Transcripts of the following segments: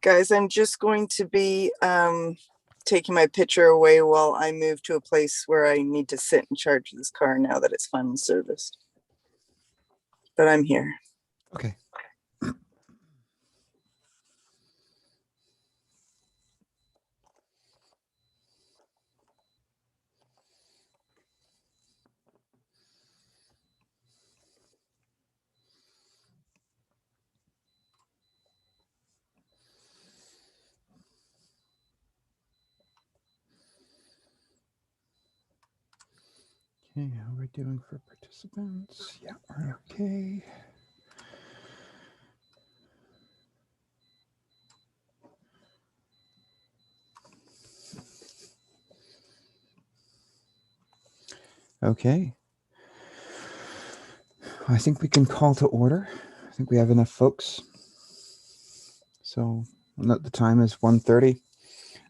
Guys, I'm just going to be taking my picture away while I move to a place where I need to sit and charge this car now that it's finally serviced. But I'm here. Okay. Okay, how are we doing for participants? Yeah, we're okay. Okay. I think we can call to order. I think we have enough folks. So the time is 1:30.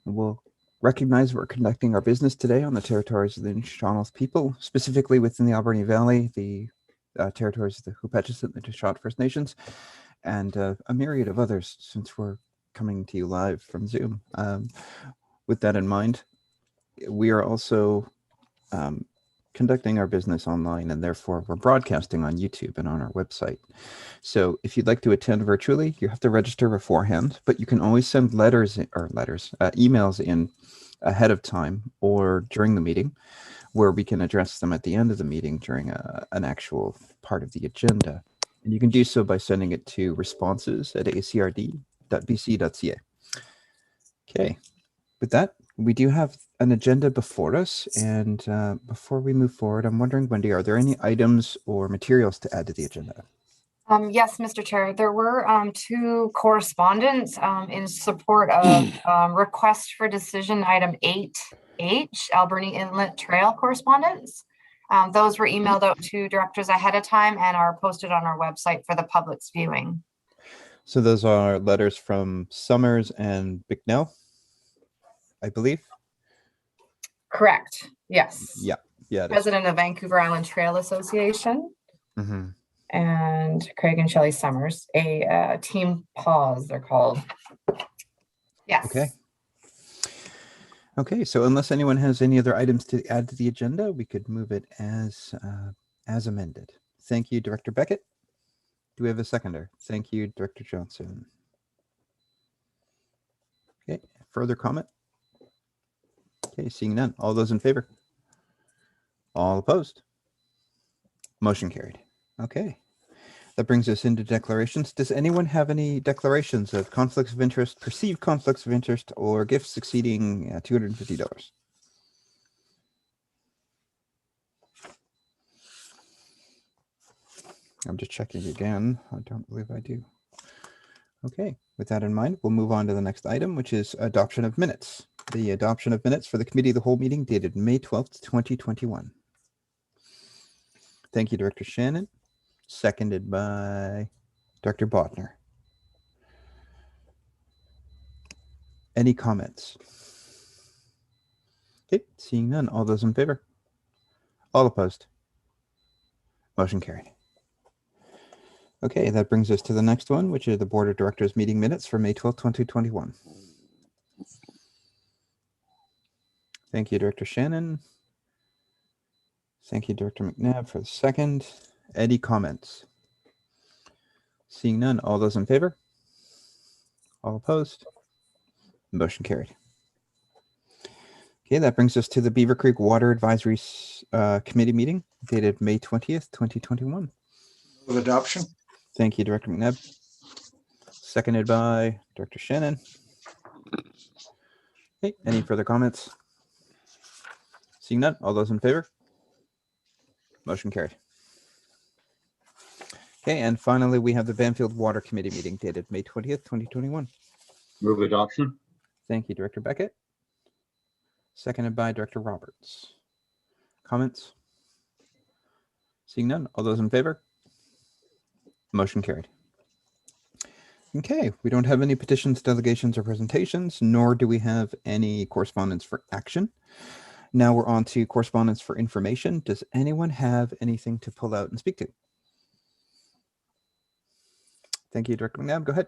We'll recognize we're conducting our business today on the territories of the Nishnawbe people, specifically within the Alberni Valley, the territories of the Hupetchis and the Deschutes First Nations, and a myriad of others, since we're coming to you live from Zoom. With that in mind, we are also conducting our business online, and therefore we're broadcasting on YouTube and on our website. So if you'd like to attend virtually, you have to register beforehand, but you can always send emails in ahead of time or during the meeting, where we can address them at the end of the meeting during an actual part of the agenda. And you can do so by sending it to responses@acrd.bc.ca. Okay, with that, we do have an agenda before us. And before we move forward, I'm wondering, Wendy, are there any items or materials to add to the agenda? Yes, Mr. Chair, there were two correspondence in support of request for decision item 8H, Alberni Inlet Trail correspondence. Those were emailed out to directors ahead of time and are posted on our website for the public's viewing. So those are letters from Summers and Bicknell, I believe. Correct. Yes. Yeah. President of Vancouver Island Trail Association. Mm-hmm. And Craig and Shelley Summers, a team pause, they're called. Yes. Okay. So unless anyone has any other items to add to the agenda, we could move it as amended. Thank you, Director Beckett. Do we have a seconder? Thank you, Director Johnson. Okay. Further comment? Okay. Seeing none. All those in favor? All opposed? Motion carried. Okay. That brings us into declarations. Does anyone have any declarations of conflicts of interest, perceived conflicts of interest, or gifts exceeding $250? I'm just checking again. I don't believe I do. Okay. With that in mind, we'll move on to the next item, which is adoption of minutes. The adoption of minutes for the Committee of the Whole meeting dated May 12th, 2021. Thank you, Director Shannon. Seconded by Dr. Botner. Any comments? Okay, seeing none. All those in favor? All opposed? Motion carried. Okay, that brings us to the next one, which are the Board of Directors meeting minutes for May 12th, 2021. Thank you, Director Shannon. Thank you, Director McNabb, for the second. Any comments? Seeing none. All those in favor? All opposed? Motion carried. Okay, that brings us to the Beaver Creek Water Advisory Committee meeting dated May 20th, 2021. Move adoption. Thank you, Director McNabb. Seconded by Director Shannon. Okay, any further comments? Seeing none, all those in favor? Motion carried. Okay, and finally, we have the Banfield Water Committee meeting dated May 20th, 2021. Move adoption. Thank you, Director Beckett. Seconded by Director Roberts. Comments? Seeing none, all those in favor? Motion carried. Okay, we don't have any petitions, delegations, or presentations, nor do we have any correspondence for action. Now we're on to correspondence for information. Does anyone have anything to pull out and speak to? Thank you, Director McNabb. Go ahead.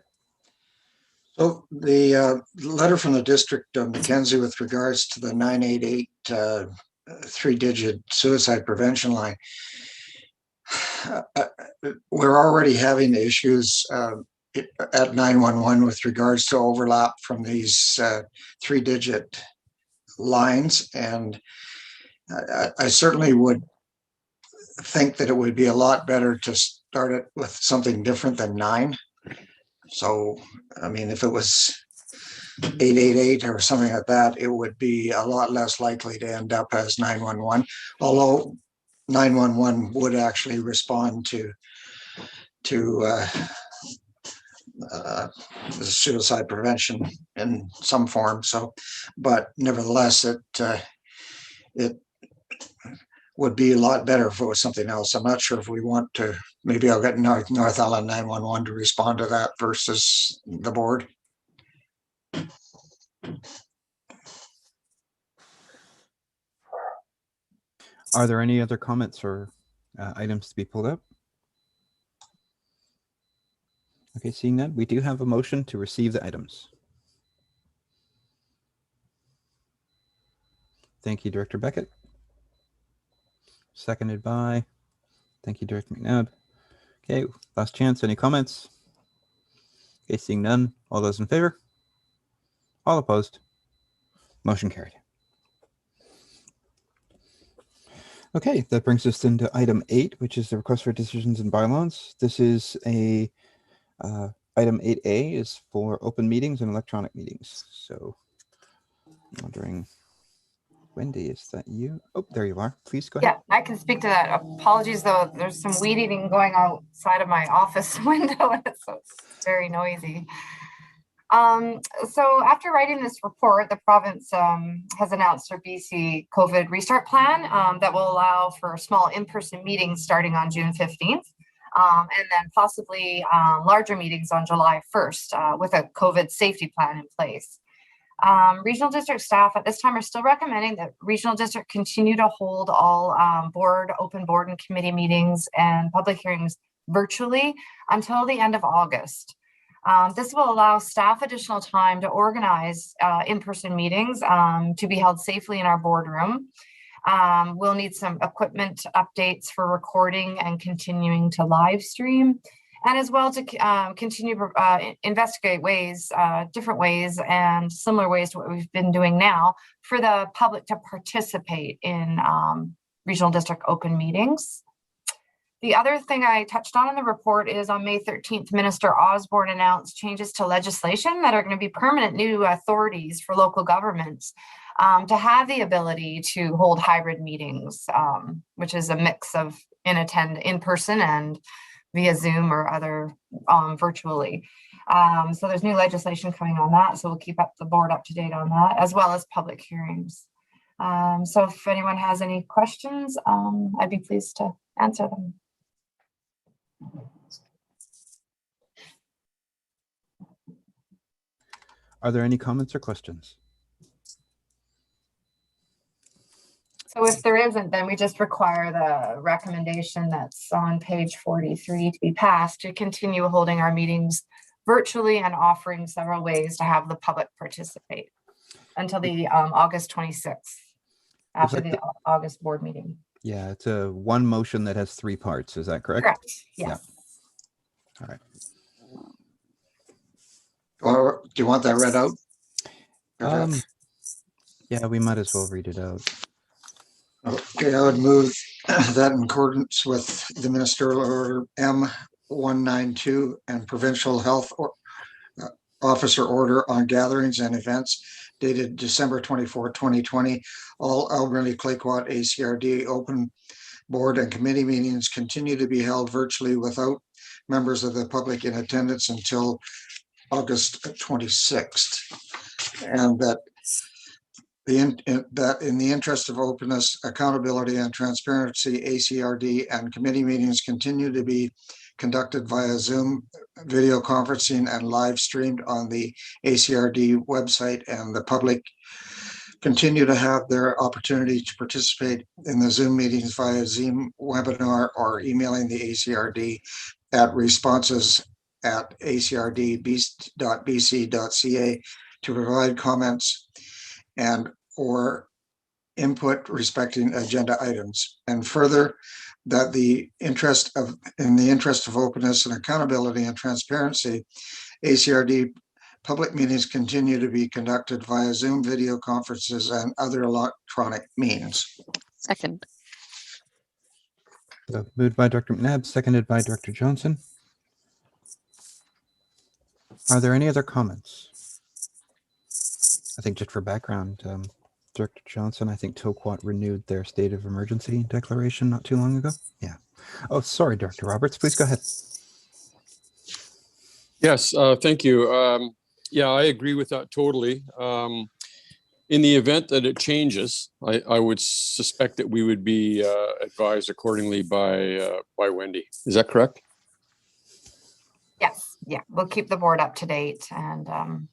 So the letter from the District of Mackenzie with regards to the 988 three-digit suicide prevention line. We're already having issues at 911 with regards to overlap from these three-digit lines, and I certainly would think that it would be a lot better to start it with something different than 9. So, I mean, if it was 888 or something like that, it would be a lot less likely to end up as 911. Although 911 would actually respond to suicide prevention in some form. So, but nevertheless, it would be a lot better if it was something else. I'm not sure if we want to. Maybe I'll get North Island 911 to respond to that versus the board. Are there any other comments or items to be pulled up? Okay, seeing that, we do have a motion to receive the items. Thank you, Director Beckett. Seconded by, thank you, Director McNabb. Okay, last chance. Any comments? Okay, seeing none. All those in favor? All opposed? Motion carried. Okay, that brings us into item 8, which is the request for decisions and bylaws. This is a item 8A is for open meetings and electronic meetings. So I'm wondering, Wendy, is that you? Oh, there you are. Please go ahead. Yeah, I can speak to that. Apologies, though, there's some weed eating going outside of my office window, so it's very noisy. So after writing this report, the province has announced their BC COVID restart plan that will allow for small in-person meetings starting on June 15th. And then possibly larger meetings on July 1st with a COVID safety plan in place. Regional district staff at this time are still recommending that regional district continue to hold all open board and committee meetings and public hearings virtually until the end of August. This will allow staff additional time to organize in-person meetings to be held safely in our boardroom. We'll need some equipment updates for recording and continuing to live stream, and as well to continue to investigate ways, different ways and similar ways to what we've been doing now for the public to participate in regional district open meetings. The other thing I touched on in the report is on May 13th, Minister Osborne announced changes to legislation that are going to be permanent new authorities for local governments to have the ability to hold hybrid meetings, which is a mix of in person and via Zoom or other virtually. So there's new legislation coming on that. So we'll keep the board up to date on that, as well as public hearings. So if anyone has any questions, I'd be pleased to answer them. Are there any comments or questions? So if there isn't, then we just require the recommendation that's on page 43 to be passed to continue holding our meetings virtually and offering several ways to have the public participate until the August 26th, after the August board meeting. Yeah, it's a one motion that has 3 parts. Is that correct? Correct. Yes. Yeah. All right. Or do you want that read out? Yeah, we might as well read it out. Okay, I would move that in accordance with the Ministerial Order M192 and Provincial Health Officer Order on Gatherings and Events dated December 24, 2020, all Alberni Clayoquot ACRD open board and committee meetings continue to be held virtually without members of the public in attendance until August 26th. And that in the interest of openness, accountability, and transparency, ACRD and committee meetings continue to be conducted via Zoom, video conferencing, and live streamed on the ACRD website, and the public continue to have their opportunity to participate in the Zoom meetings via Zoom webinar or emailing the ACRD at responses at acrd.bc.ca to provide comments and or input respecting agenda items. And further, that in the interest of openness and accountability and transparency, ACRD public meetings continue to be conducted via Zoom video conferences and other electronic means. Second. So moved by Dr. McNabb, seconded by Director Johnson. Are there any other comments? I think just for background, Director Johnson, I think Toquat renewed their state of emergency declaration not too long ago. Yeah. Oh, sorry, Director Roberts, please go ahead. Yes, thank you. Yeah, I agree with that totally. In the event that it changes, I would suspect that we would be advised accordingly by Wendy. Is that correct? Yes, yeah, we'll keep the board up to date and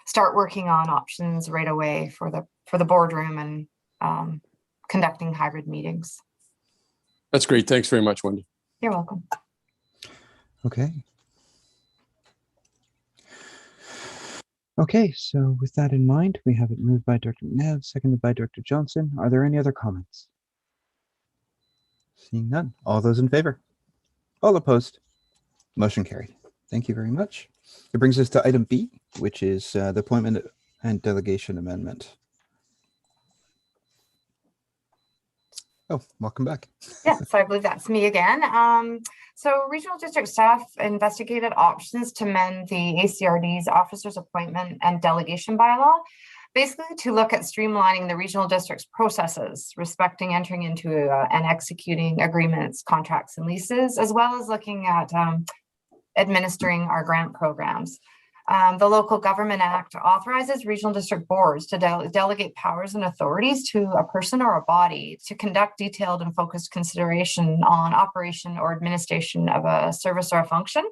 start working on options right away for the boardroom and conducting hybrid meetings. That's great. Thanks very much, Wendy. You're welcome. Okay. Okay, so with that in mind, we have it moved by Dr. McNabb, seconded by Director Johnson. Are there any other comments? Seeing none. All those in favor? All opposed? Motion carried. Thank you very much. It brings us to item B, which is the appointment and delegation amendment. Oh, welcome back. Yeah, so I believe that's me again. So regional district staff investigated options to amend the ACRD's officers appointment and delegation bylaw, basically to look at streamlining the regional district's processes, respecting entering into and executing agreements, contracts, and leases, as well as looking at administering our grant programs. The Local Government Act authorizes regional district boards to delegate powers and authorities to a person or a body to conduct detailed and focused consideration on operation or administration of a service or a function.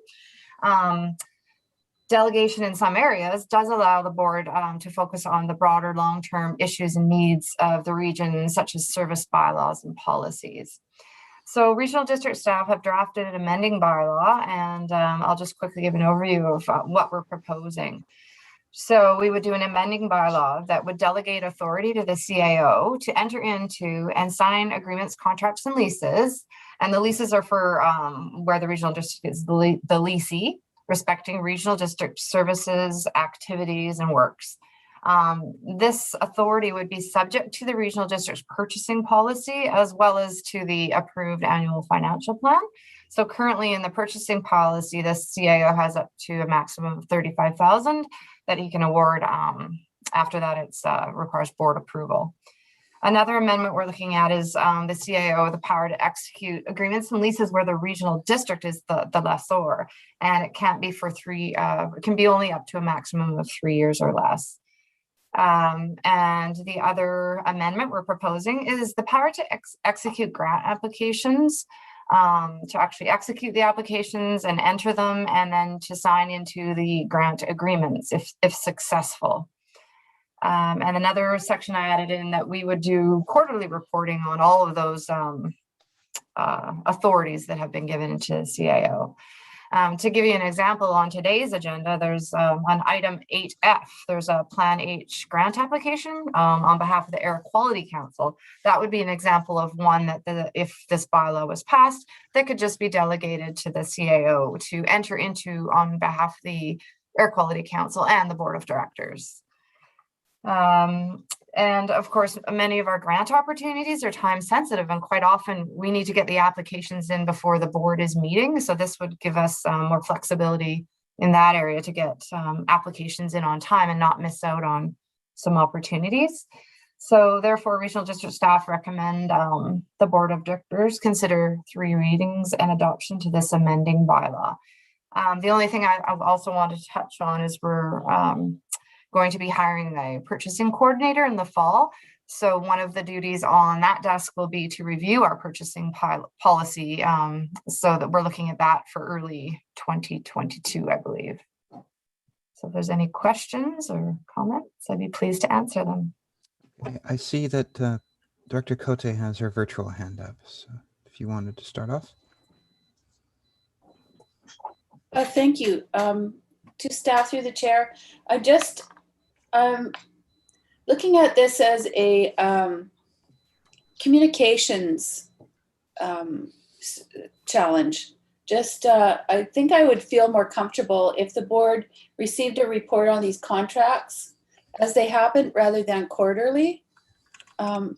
Delegation in some areas does allow the board to focus on the broader long-term issues and needs of the region, such as service bylaws and policies. So regional district staff have drafted an amending bylaw, and I'll just quickly give an overview of what we're proposing. So we would do an amending bylaw that would delegate authority to the CAO to enter into and sign agreements, contracts, and leases. And the leases are for where the regional district is the leasee, respecting regional district services, activities, and works. This authority would be subject to the regional district's purchasing policy as well as to the approved annual financial plan. So currently in the purchasing policy, the CAO has up to a maximum of $35,000 that he can award. After that, it requires board approval. Another amendment we're looking at is the CAO the power to execute agreements and leases where the regional district is the lessor, and it can't be for it can be only up to a maximum of 3 years or less. And the other amendment we're proposing is the power to execute grant applications, to actually execute the applications and enter them, and then to sign into the grant agreements if successful. And another section I added in that we would do quarterly reporting on all of those authorities that have been given to CAO. To give you an example, on today's agenda, there's on item 8F, there's a Plan H grant application on behalf of the Air Quality Council. That would be an example of one that if this bylaw was passed, that could just be delegated to the CAO to enter into on behalf of the Air Quality Council and the Board of Directors. And of course, many of our grant opportunities are time sensitive, and quite often we need to get the applications in before the board is meeting. So this would give us more flexibility in that area to get applications in on time and not miss out on some opportunities. So therefore, regional district staff recommend the Board of Directors consider 3 readings and adoption to this amending bylaw. The only thing I also wanted to touch on is we're going to be hiring a purchasing coordinator in the fall. So one of the duties on that desk will be to review our purchasing policy, so that we're looking at that for early 2022, I believe. So if there's any questions or comments, I'd be pleased to answer them. I see that Director Cote has her virtual hand up. So if you wanted to start off. Thank you. To staff through the chair, I just looking at this as a communications challenge. Just I think I would feel more comfortable if the board received a report on these contracts as they happen rather than quarterly. I'm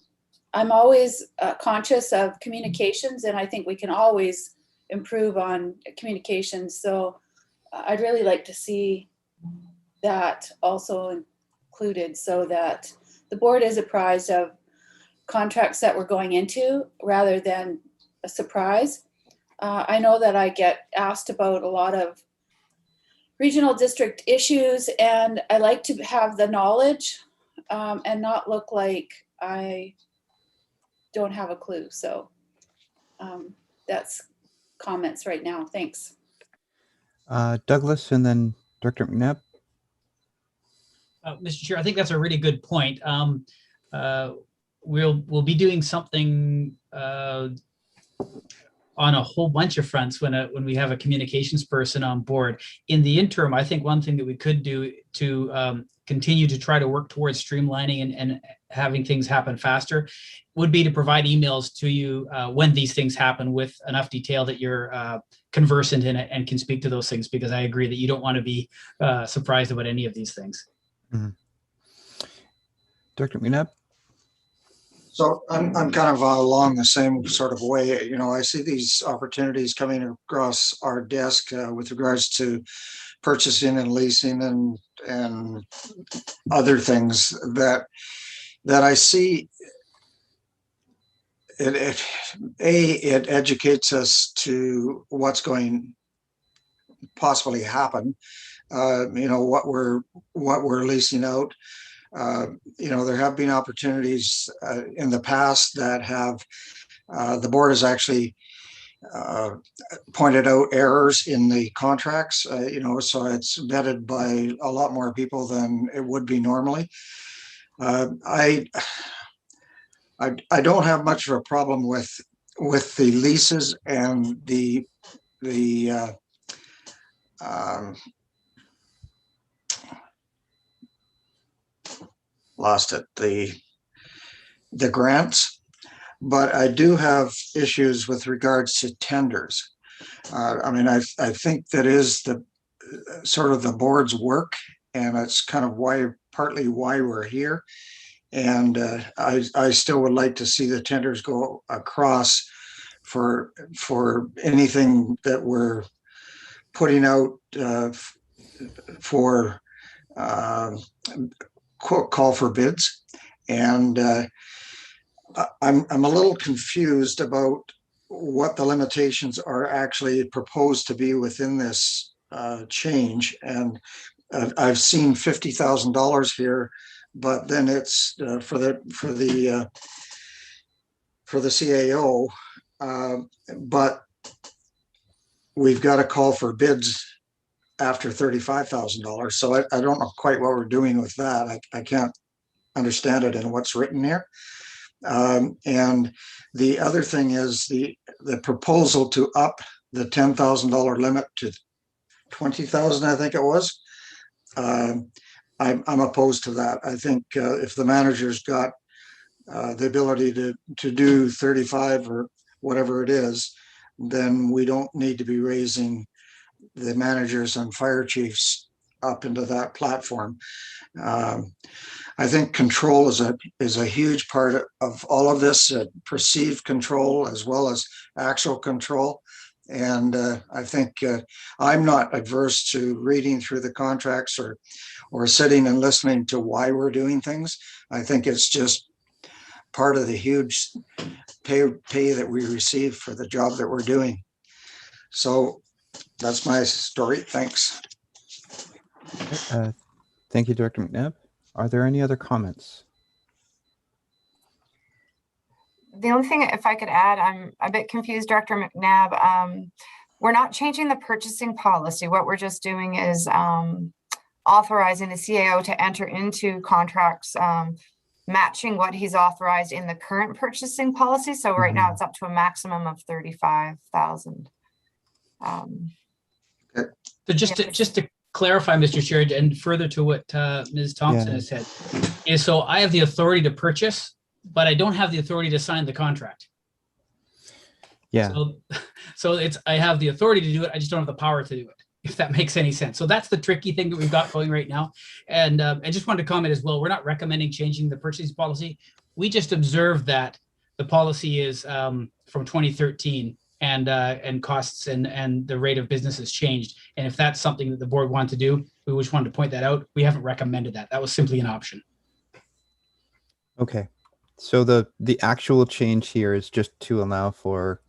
always conscious of communications, and I think we can always improve on communications. So I'd really like to see that also included so that the board is apprised of contracts that we're going into rather than a surprise. I know that I get asked about a lot of regional district issues, and I like to have the knowledge and not look like I don't have a clue. So that's comments right now. Thanks. Douglas and then Director McNabb. Mr. Chair, I think that's a really good point. We'll be doing something on a whole bunch of fronts when we have a communications person on board. In the interim, I think one thing that we could do to continue to try to work towards streamlining and having things happen faster would be to provide emails to you when these things happen with enough detail that you're conversant in it and can speak to those things, because I agree that you don't want to be surprised about any of these things. Mm-hmm. Director McNabb. So I'm kind of along the same sort of way. You know, I see these opportunities coming across our desk with regards to purchasing and leasing and other things that I see. It educates us to what's going possibly happen. You know, what we're leasing out. You know, there have been opportunities in the past that have the board has actually pointed out errors in the contracts. You know, so it's vetted by a lot more people than it would be normally. I don't have much of a problem with the leases and the lost it, the grants, but I do have issues with regards to tenders. I mean, I think that is the sort of the board's work, and it's kind of partly why we're here. And I still would like to see the tenders go across for anything that we're putting out for call for bids. And I'm a little confused about what the limitations are actually proposed to be within this change. And I've seen $50,000 here, but then it's for the CAO, but we've got a call for bids after $35,000. So I don't know quite what we're doing with that. I can't understand it in what's written here. And the other thing is the proposal to up the $10,000 limit to $20,000, I think it was. I'm opposed to that. I think if the manager's got the ability to do 35 or whatever it is, then we don't need to be raising the managers and fire chiefs up into that platform. I think control is a huge part of all of this, perceived control as well as actual control. And I think I'm not adverse to reading through the contracts or sitting and listening to why we're doing things. I think it's just part of the huge pay that we receive for the job that we're doing. So that's my story. Thanks. Thank you, Director McNabb. Are there any other comments? The only thing, if I could add, I'm a bit confused, Director McNabb. We're not changing the purchasing policy. What we're just doing is authorizing the CAO to enter into contracts matching what he's authorized in the current purchasing policy. So right now it's up to a maximum of $35,000. So just to clarify, Mr. Chair, and further to what Ms. Thompson Yeah. has said, is so I have the authority to purchase, but I don't have the authority to sign the contract. Yeah. So it's, I have the authority to do it, I just don't have the power to do it, if that makes any sense. So that's the tricky thing that we've got going right now. And I just wanted to comment as well, we're not recommending changing the purchasing policy. We just observed that the policy is from 2013 and costs and the rate of business has changed. And if that's something that the board wanted to do, we just wanted to point that out. We haven't recommended that. That was simply an option. Okay. So the actual change here is just to allow for,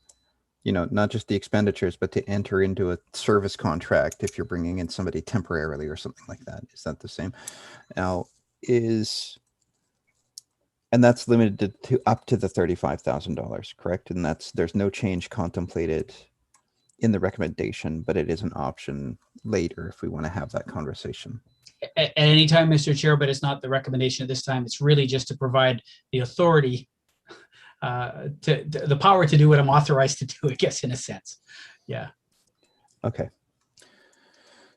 you know, not just the expenditures, but to enter into a service contract if you're bringing in somebody temporarily or something like that. Is that the same? Now and that's limited to up to the $35,000, correct? And there's no change contemplated in the recommendation, but it is an option later if we want to have that conversation. At any time, Mr. Chair, but it's not the recommendation at this time. It's really just to provide the authority to the power to do what I'm authorized to do, I guess, in a sense. Yeah. Okay.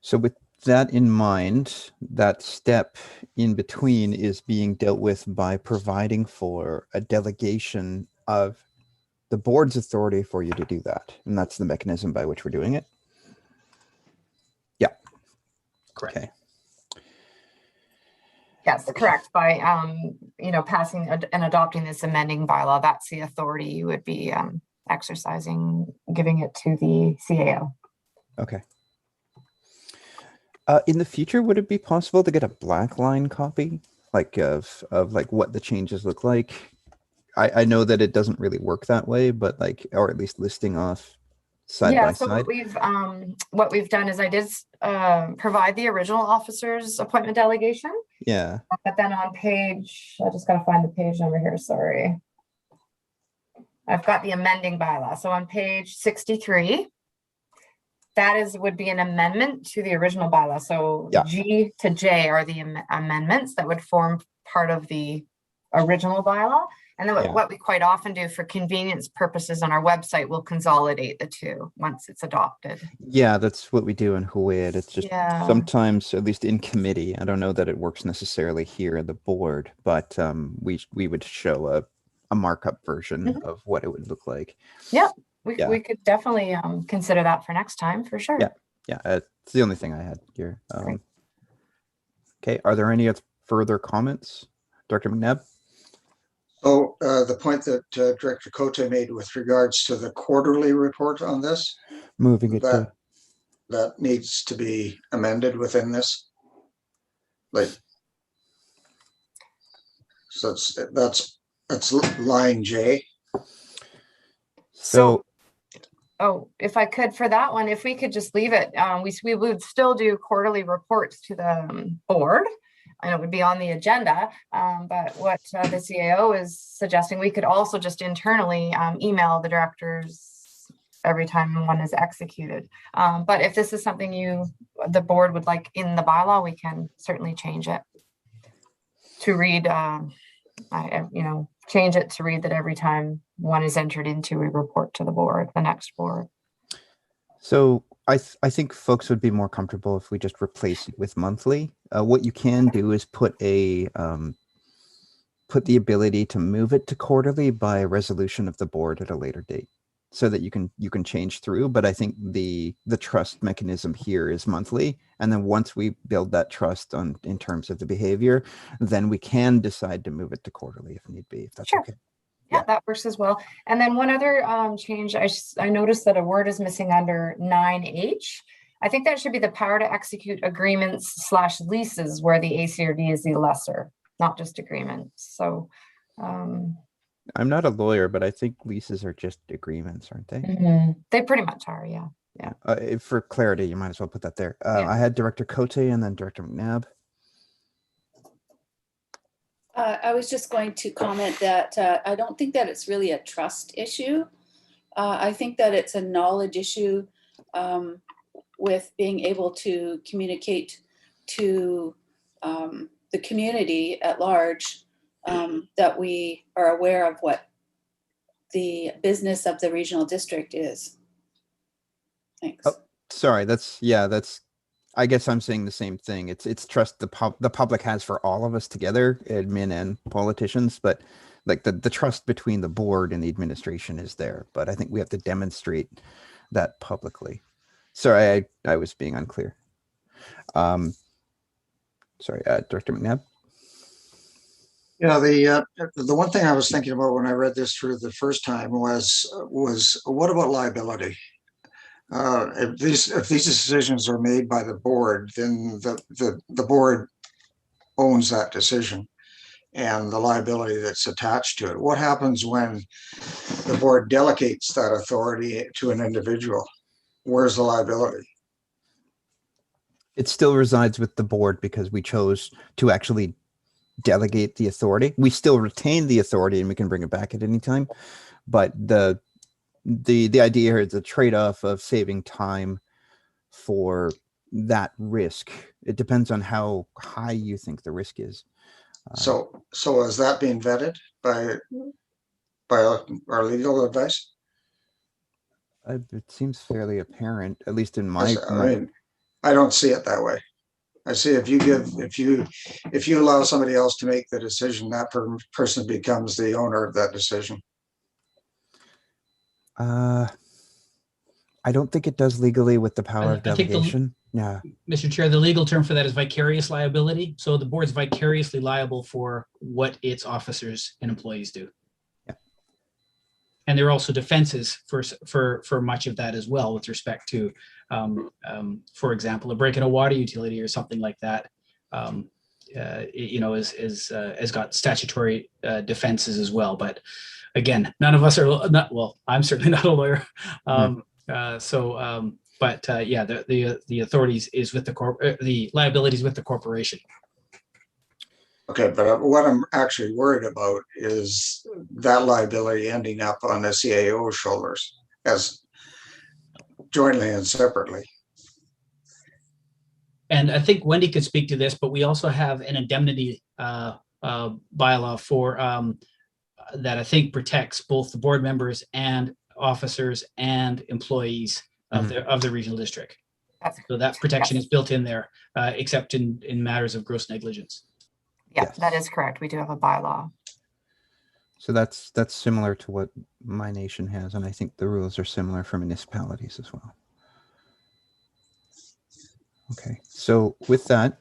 So with that in mind, that step in between is being dealt with by providing for a delegation of the board's authority for you to do that. And that's the mechanism by which we're doing it. Yeah. Correct. Okay. Yes, correct. By, passing and adopting this amending bylaw, that's the authority you would be exercising, giving it to the CAO. Okay. In the future, would it be possible to get a black line copy, like of like what the changes look like? I know that it doesn't really work that way, but like, or at least listing off side by So side. what we've done is I did provide the original officer's appointment delegation. Yeah. But then on page, I just gotta find the page number here, sorry. I've got the amending bylaw. So on page 63, that would be an amendment to the original bylaw. So Yeah. G to J are the amendments that would form part of the original bylaw. And then Yeah. what we quite often do for convenience purposes on our website, we'll consolidate the two once it's adopted. Yeah, that's what we do in Huid. It's just Yeah. sometimes, at least in committee, I don't know that it works necessarily here at the board, but we would show a markup version of what it would look like. Yeah. Yeah. We could definitely consider that for next time, for sure. Yeah. Yeah, it's the only thing I had here. Great. Okay, are there any further comments? Dr. McNabb? So the point that Director Cote made with regards to the quarterly report on this, Moving it to, that needs to be amended within this. Like, so that's line J. so Oh, if I could, for that one, if we could just leave it, we would still do quarterly reports to the board. And it would be on the agenda, but what the CAO is suggesting, we could also just internally email the directors every time one is executed. But if this is something the board would like in the bylaw, we can certainly change it to read, change it to read that every time one is entered into, we report to the board, the next board. So I think folks would be more comfortable if we just replace it with monthly. What you can do is put the ability to move it to quarterly by a resolution of the board at a later date, so that you can change through. But I think the trust mechanism here is monthly, and then once we build that trust in terms of the behavior, then we can decide to move it to quarterly if need be. If that's Sure. okay. Yeah, that works as well. And then one other change, I noticed that a word is missing under 9H. I think that should be the power to execute agreements / leases where the ACRD is the lesser, not just agreements. So I'm not a lawyer, but I think leases are just agreements, aren't they? they pretty much are, yeah. For clarity, you might as well put that there. Yeah. I had Director Cote and then Director McNabb. I was just going to comment that I don't think that it's really a trust issue. I think that it's a knowledge issue with being able to communicate to the community at large, that we are aware of what the business of the regional district is. Thanks. Oh, sorry, that's, I guess I'm saying the same thing. It's trust the public has for all of us together, admin and politicians, but like the trust between the board and the administration is there. But I think we have to demonstrate that publicly. Sorry, I was being unclear. Sorry, Director McNabb. Yeah, the one thing I was thinking about when I read this through the first time was what about liability? If these decisions are made by the board, then the board owns that decision and the liability that's attached to it. What happens when the board delegates that authority to an individual? Where's the liability? It still resides with the board because we chose to actually delegate the authority. We still retain the authority and we can bring it back at any time. But the idea here is a trade-off of saving time for that risk. It depends on how high you think the risk is. So is that being vetted by our legal advice? It seems fairly apparent, at least in my. I mean, I don't see it that way. I see if you allow somebody else to make the decision, that person becomes the owner of that decision. I don't think it does legally with the power of I think delegation. Yeah. Mr. Chair, the legal term for that is vicarious liability. So the board's vicariously liable for what its officers and employees do. Yeah. And there are also defenses for much of that as well with respect to, for example, a break in a water utility or something like that. Has got statutory defenses as well. But again, none of us are not. Well, I'm certainly not a lawyer. The authorities is with the liabilities with the corporation. Okay, but what I'm actually worried about is that liability ending up on the CAO's shoulders as jointly and separately. And I think Wendy could speak to this, but we also have an indemnity bylaw for that I think protects both the board members and officers and employees of the regional district. So that protection is built in there, except in matters of gross negligence. Yeah, Yes. that is correct. We do have a bylaw. So that's similar to what my nation has, and I think the rules are similar for municipalities as well. Okay, so with that,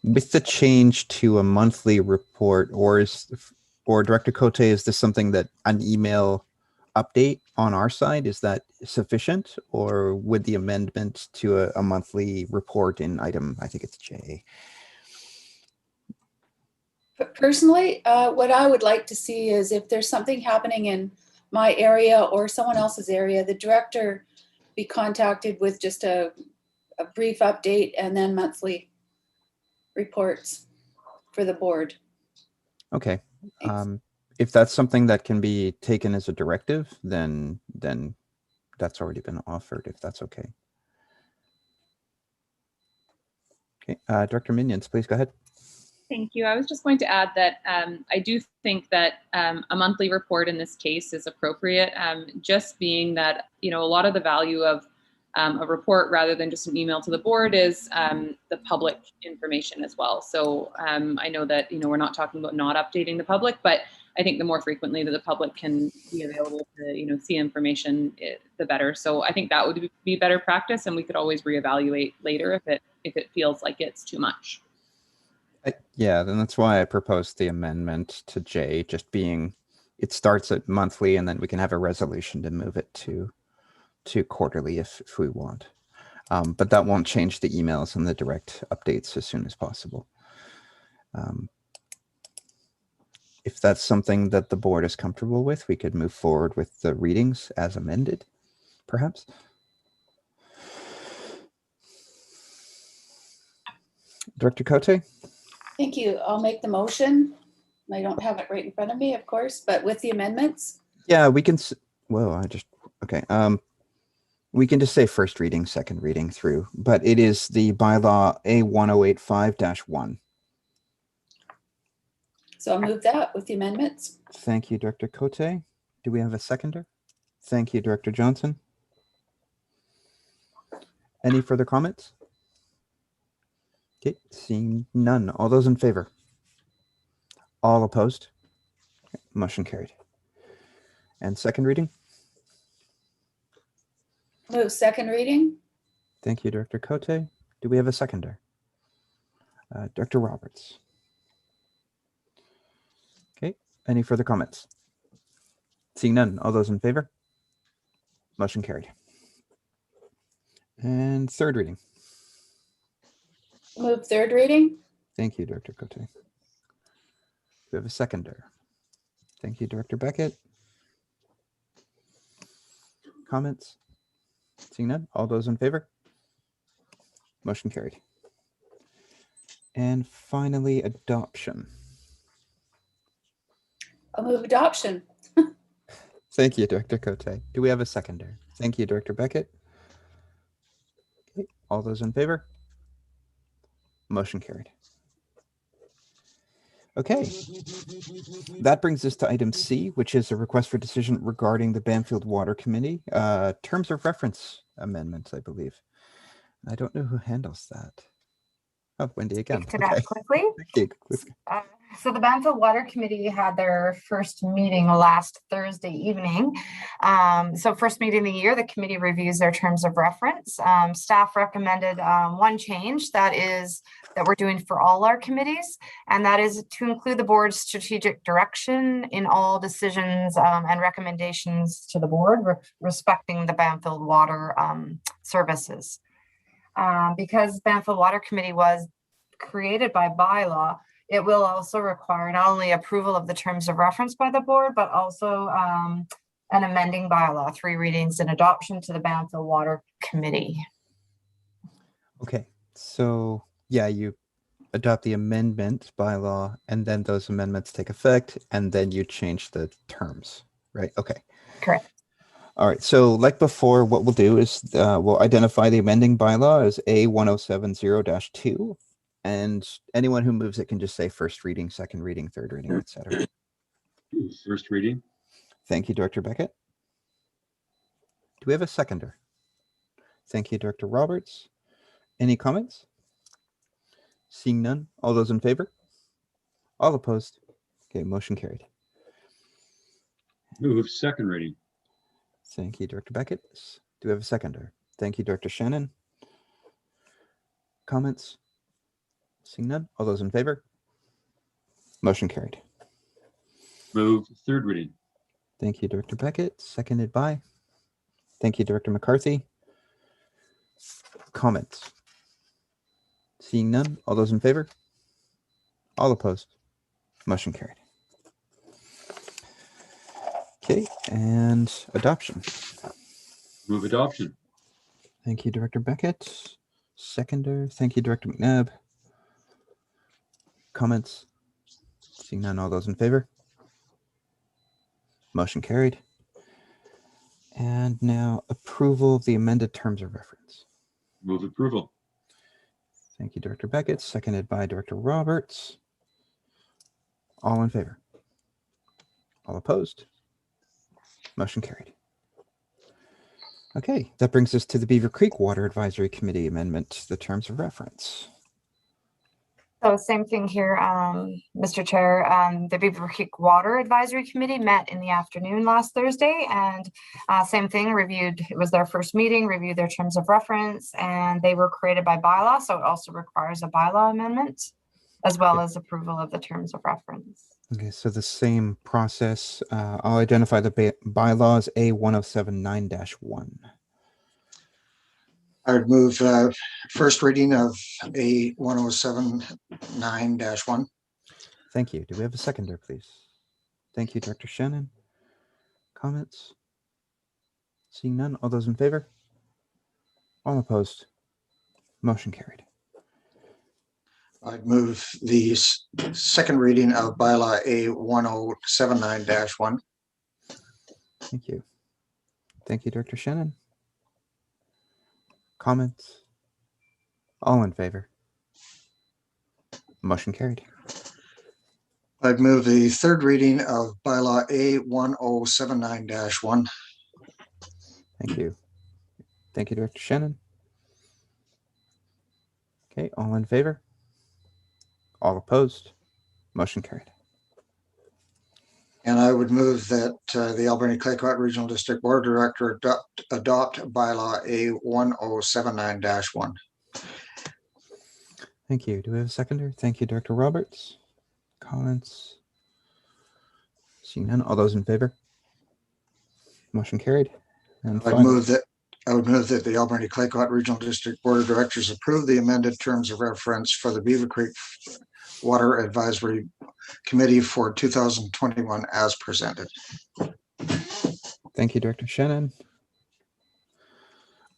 with the change to a monthly report, or Director Cote, is this something that an email update on our side, is that sufficient, or would the amendment to a monthly report in item, I think it's J? Personally, what I would like to see is if there's something happening in my area or someone else's area, the director be contacted with just a brief update and then monthly reports for the board. Okay. If that's something that can be taken as a directive, then that's already been offered, if that's okay. Okay, Director Minions, please go ahead. Thank you. I was just going to add that I do think that a monthly report in this case is appropriate, just being that, a lot of the value of a report rather than just an email to the board is the public information as well. So I know that, we're not talking about not updating the public, but I think the more frequently that the public can be available to, see information, the better. So I think that would be better practice, and we could always reevaluate later if it feels like it's too much. Yeah, then that's why I proposed the amendment to J, just being it starts at monthly and then we can have a resolution to move it to quarterly if we want. But that won't change the emails and the direct updates as soon as possible. If that's something that the board is comfortable with, we could move forward with the readings as amended, perhaps. Director Cote? Thank you. I'll make the motion. I don't have it right in front of me, of course, but with the amendments. Yeah, we can. Okay. We can just say first reading, second reading through, but it is the bylaw A1085-1. So I'll move that with the amendments. Thank you, Director Cote. Do we have a seconder? Thank you, Director Johnson. Any further comments? Okay, seeing none. All those in favor? All opposed? Motion carried. And second reading? Move second reading. Thank you, Director Cote. Do we have a seconder? Director Roberts. Okay, any further comments? Seeing none. All those in favor? Motion carried. And third reading. Move third reading. Thank you, Director Cote. Do we have a seconder? Thank you, Director Beckett. Comments? Seeing none. All those in favor? Motion carried. And finally, adoption. I'll move adoption. Thank you, Director Cote. Do we have a seconder? Thank you, Director Beckett. Okay. All those in favor? Motion carried. Okay. That brings us to item C, which is a request for decision regarding the Bamfield Water Committee, terms of reference amendments, I believe. I don't know who handles that. Oh, Wendy again. To that quickly. Thank you. So the Bamfield Water Committee had their first meeting last Thursday evening. So first meeting of the year, the committee reviews their terms of reference. Staff recommended one change that we're doing for all our committees, and that is to include the board's strategic direction in all decisions and recommendations to the board respecting the Bamfield Water services. Because Bamfield Water Committee was created by bylaw, it will also require not only approval of the terms of reference by the board, but also an amending bylaw, 3 readings and adoption to the Bamfield Water Committee. Okay, so yeah, you adopt the amendment bylaw and then those amendments take effect and then you change the terms, right? Okay. Correct. All right, so like before, what we'll do is we'll identify the amending bylaw as A1070-2, and anyone who moves it can just say first reading, second reading, third reading, etc. First reading. Thank you, Director Beckett. Do we have a seconder? Thank you, Director Roberts. Any comments? Seeing none, all those in favor? All opposed? Okay, motion carried. Move second reading. Thank you, Director Beckett. Do we have a seconder? Thank you, Director Shannon. Comments? Seeing none, all those in favor? Motion carried. Move third reading. Thank you, Director Beckett. Seconded by. Thank you, Director McCarthy. Comments? Seeing none, all those in favor? All opposed? Motion carried. Okay, and adoption. Move adoption. Thank you, Director Beckett. Seconder. Thank you, Director McNabb. Comments? Seeing none, all those in favor? Motion carried. And now approval of the amended terms of reference. Move approval. Thank you, Director Beckett. Seconded by Director Roberts. All in favor? All opposed? Motion carried. Okay, that brings us to the Beaver Creek Water Advisory Committee amendment, the terms of reference. So same thing here, Mr. Chair. The Beaver Creek Water Advisory Committee met in the afternoon last Thursday, and same thing, it was their first meeting, reviewed their terms of reference, and they were created by bylaw, so it also requires a bylaw amendment, as well as approval of the terms of reference. Okay, so the same process. I'll identify the bylaws A1079-1. I would move first reading of A1079-1. Thank you. Do we have a seconder, please? Thank you, Director Shannon. Comments? Seeing none, all those in favor? All opposed? Motion carried. I'd move the second reading of bylaw A1079-1. Thank you. Thank you, Director Shannon. Comments? All in favor? Motion carried. I'd move the third reading of bylaw A1079-1. Thank you. Thank you, Director Shannon. Okay, all in favor? All opposed? Motion carried. And I would move that the Alberni Claycott Regional District Board Director adopt bylaw A1079-1. Thank you. Do we have a seconder? Thank you, Director Roberts. Comments? Seeing none. All those in favor? Motion carried. And I would move that the Alberni Claycott Regional District Board of Directors approve the amended terms of reference for the Beaver Creek Water Advisory Committee for 2021 as presented. thank you, Director Shannon.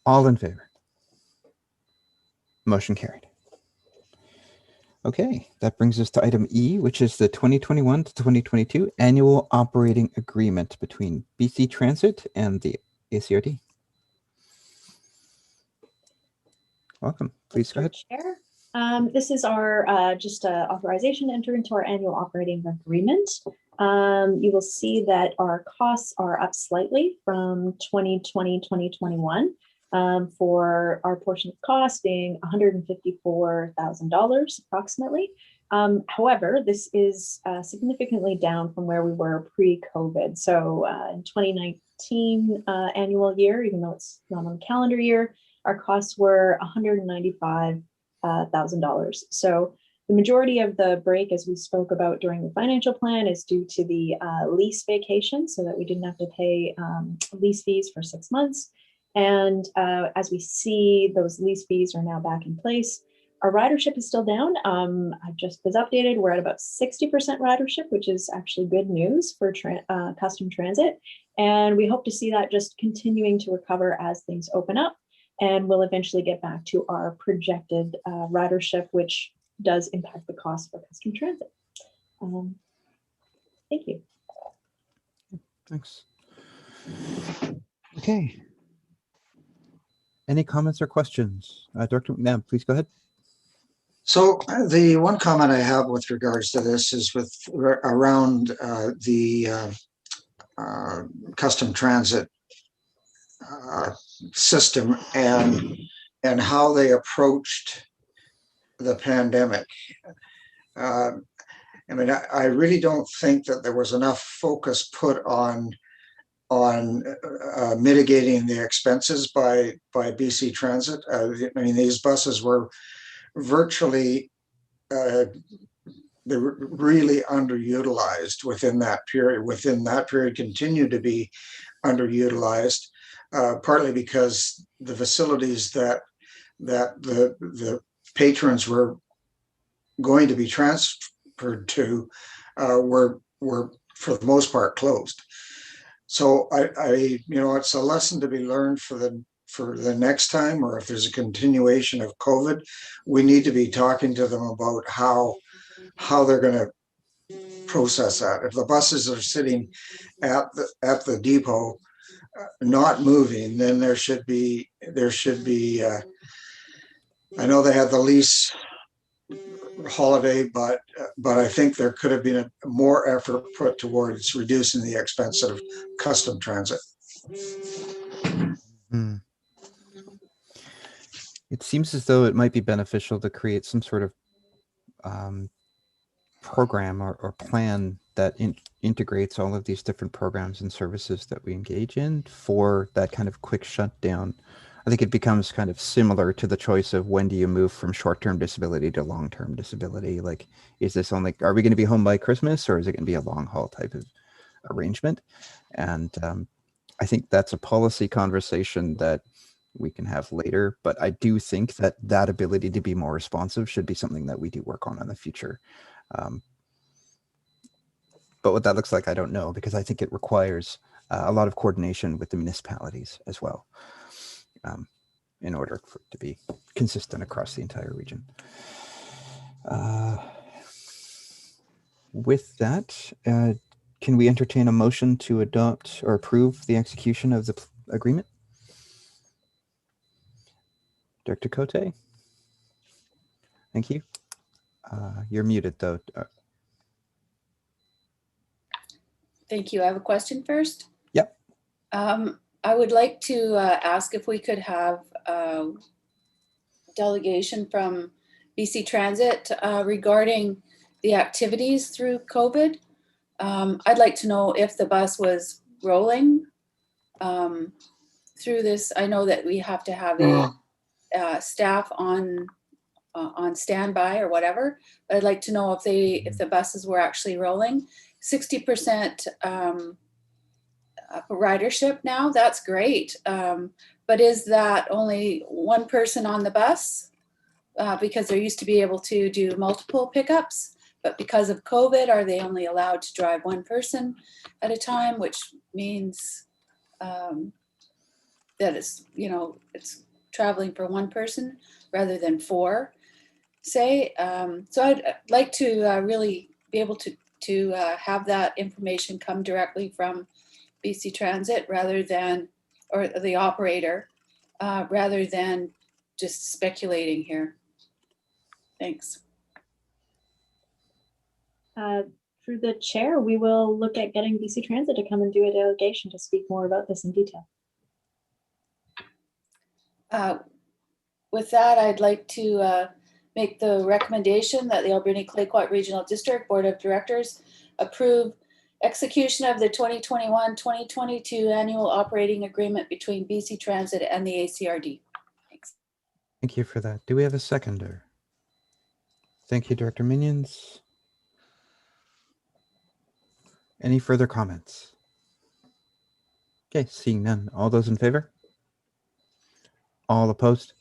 All in favor? Motion carried. Okay, that brings us to item E, which is the 2021 to 2022 annual operating agreement between BC Transit and the ACRD. Welcome. Please go ahead. Chair. This is our just authorization to enter into our annual operating agreement. You will see that our costs are up slightly from 2020, 2021 for our portion of cost being $154,000 approximately. However, this is significantly down from where we were pre-COVID. So in 2019 annual year, even though it's not on the calendar year, our costs were $195,000. So the majority of the break, as we spoke about during the financial plan, is due to the lease vacation, so that we didn't have to pay lease fees for 6 months. And as we see, those lease fees are now back in place. Our ridership is still down. I just was updated. We're at about 60% ridership, which is actually good news for custom transit. And we hope to see that just continuing to recover as things open up. And we'll eventually get back to our projected ridership, which does impact the cost for custom transit. Thank you. Thanks. Okay. Any comments or questions? Director McNabb, please go ahead. So the one comment I have with regards to this is around the custom transit system and how they approached the pandemic. I mean, I really don't think that there was enough focus put on mitigating the expenses by BC Transit. I mean, these buses were virtually they were really underutilized within that period, continued to be underutilized. Partly because the facilities that the patrons were going to be transferred to were for the most part closed. So I it's a lesson to be learned for the next time, or if there's a continuation of COVID, we need to be talking to them about how they're going to process that. If the buses are sitting at the depot not moving, then there should be I know they had the lease holiday, but I think there could have been more effort put towards reducing the expense of custom transit. It seems as though it might be beneficial to create some sort of program or plan that integrates all of these different programs and services that we engage in for that kind of quick shutdown. I think it becomes kind of similar to the choice of when do you move from short-term disability to long-term disability. Like, is this only, are we going to be home by Christmas, or is it going to be a long haul type of arrangement? And I think that's a policy conversation that we can have later, but I do think that that ability to be more responsive should be something that we do work on in the future. But what that looks like, I don't know, because I think it requires a lot of coordination with the municipalities as well, in order for it to be consistent across the entire region. With that, can we entertain a motion to adopt or approve the execution of the agreement? Director Cote? Thank you. You're muted though. Thank you. I have a question first. Yep. I would like to ask if we could have delegation from BC Transit regarding the activities through COVID. I'd like to know if the bus was rolling through this. I know that we have to have a staff on standby or whatever, but I'd like to know if the buses were actually rolling. 60% ridership now, that's great. But is that only one person on the bus? Because they used to be able to do multiple pickups, but because of COVID, are they only allowed to drive one person at a time, which means that it's, it's traveling for one person rather than four, say. So I'd like to really be able to have that information come directly from BC Transit rather than, or the operator, rather than just speculating here. Thanks. Through the chair, we will look at getting BC Transit to come and do a delegation to speak more about this in detail. With that, I'd like to make the recommendation that the Alberni Clayoquot Regional District Board of Directors approve execution of the 2021-2022 annual operating agreement between BC Transit and the ACRD. Thanks. Thank you for that. Do we have a seconder? Thank you, Director Minions. Any further comments? Okay, seeing none. All those in favor? All opposed?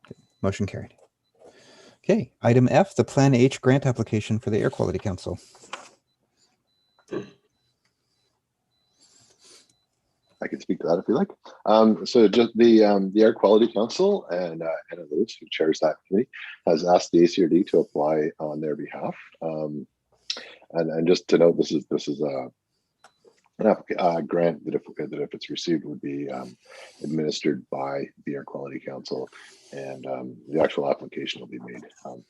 Okay, motion carried. Okay, item F, the Plan H grant application for the Air Quality Council. I can speak to that if you like. So just the Air Quality Council and Anna Lewis, who chairs that committee, has asked the ACRD to apply on their behalf. And just to note, this is a grant that if it's received would be administered by the Air Quality Council, and the actual application will be made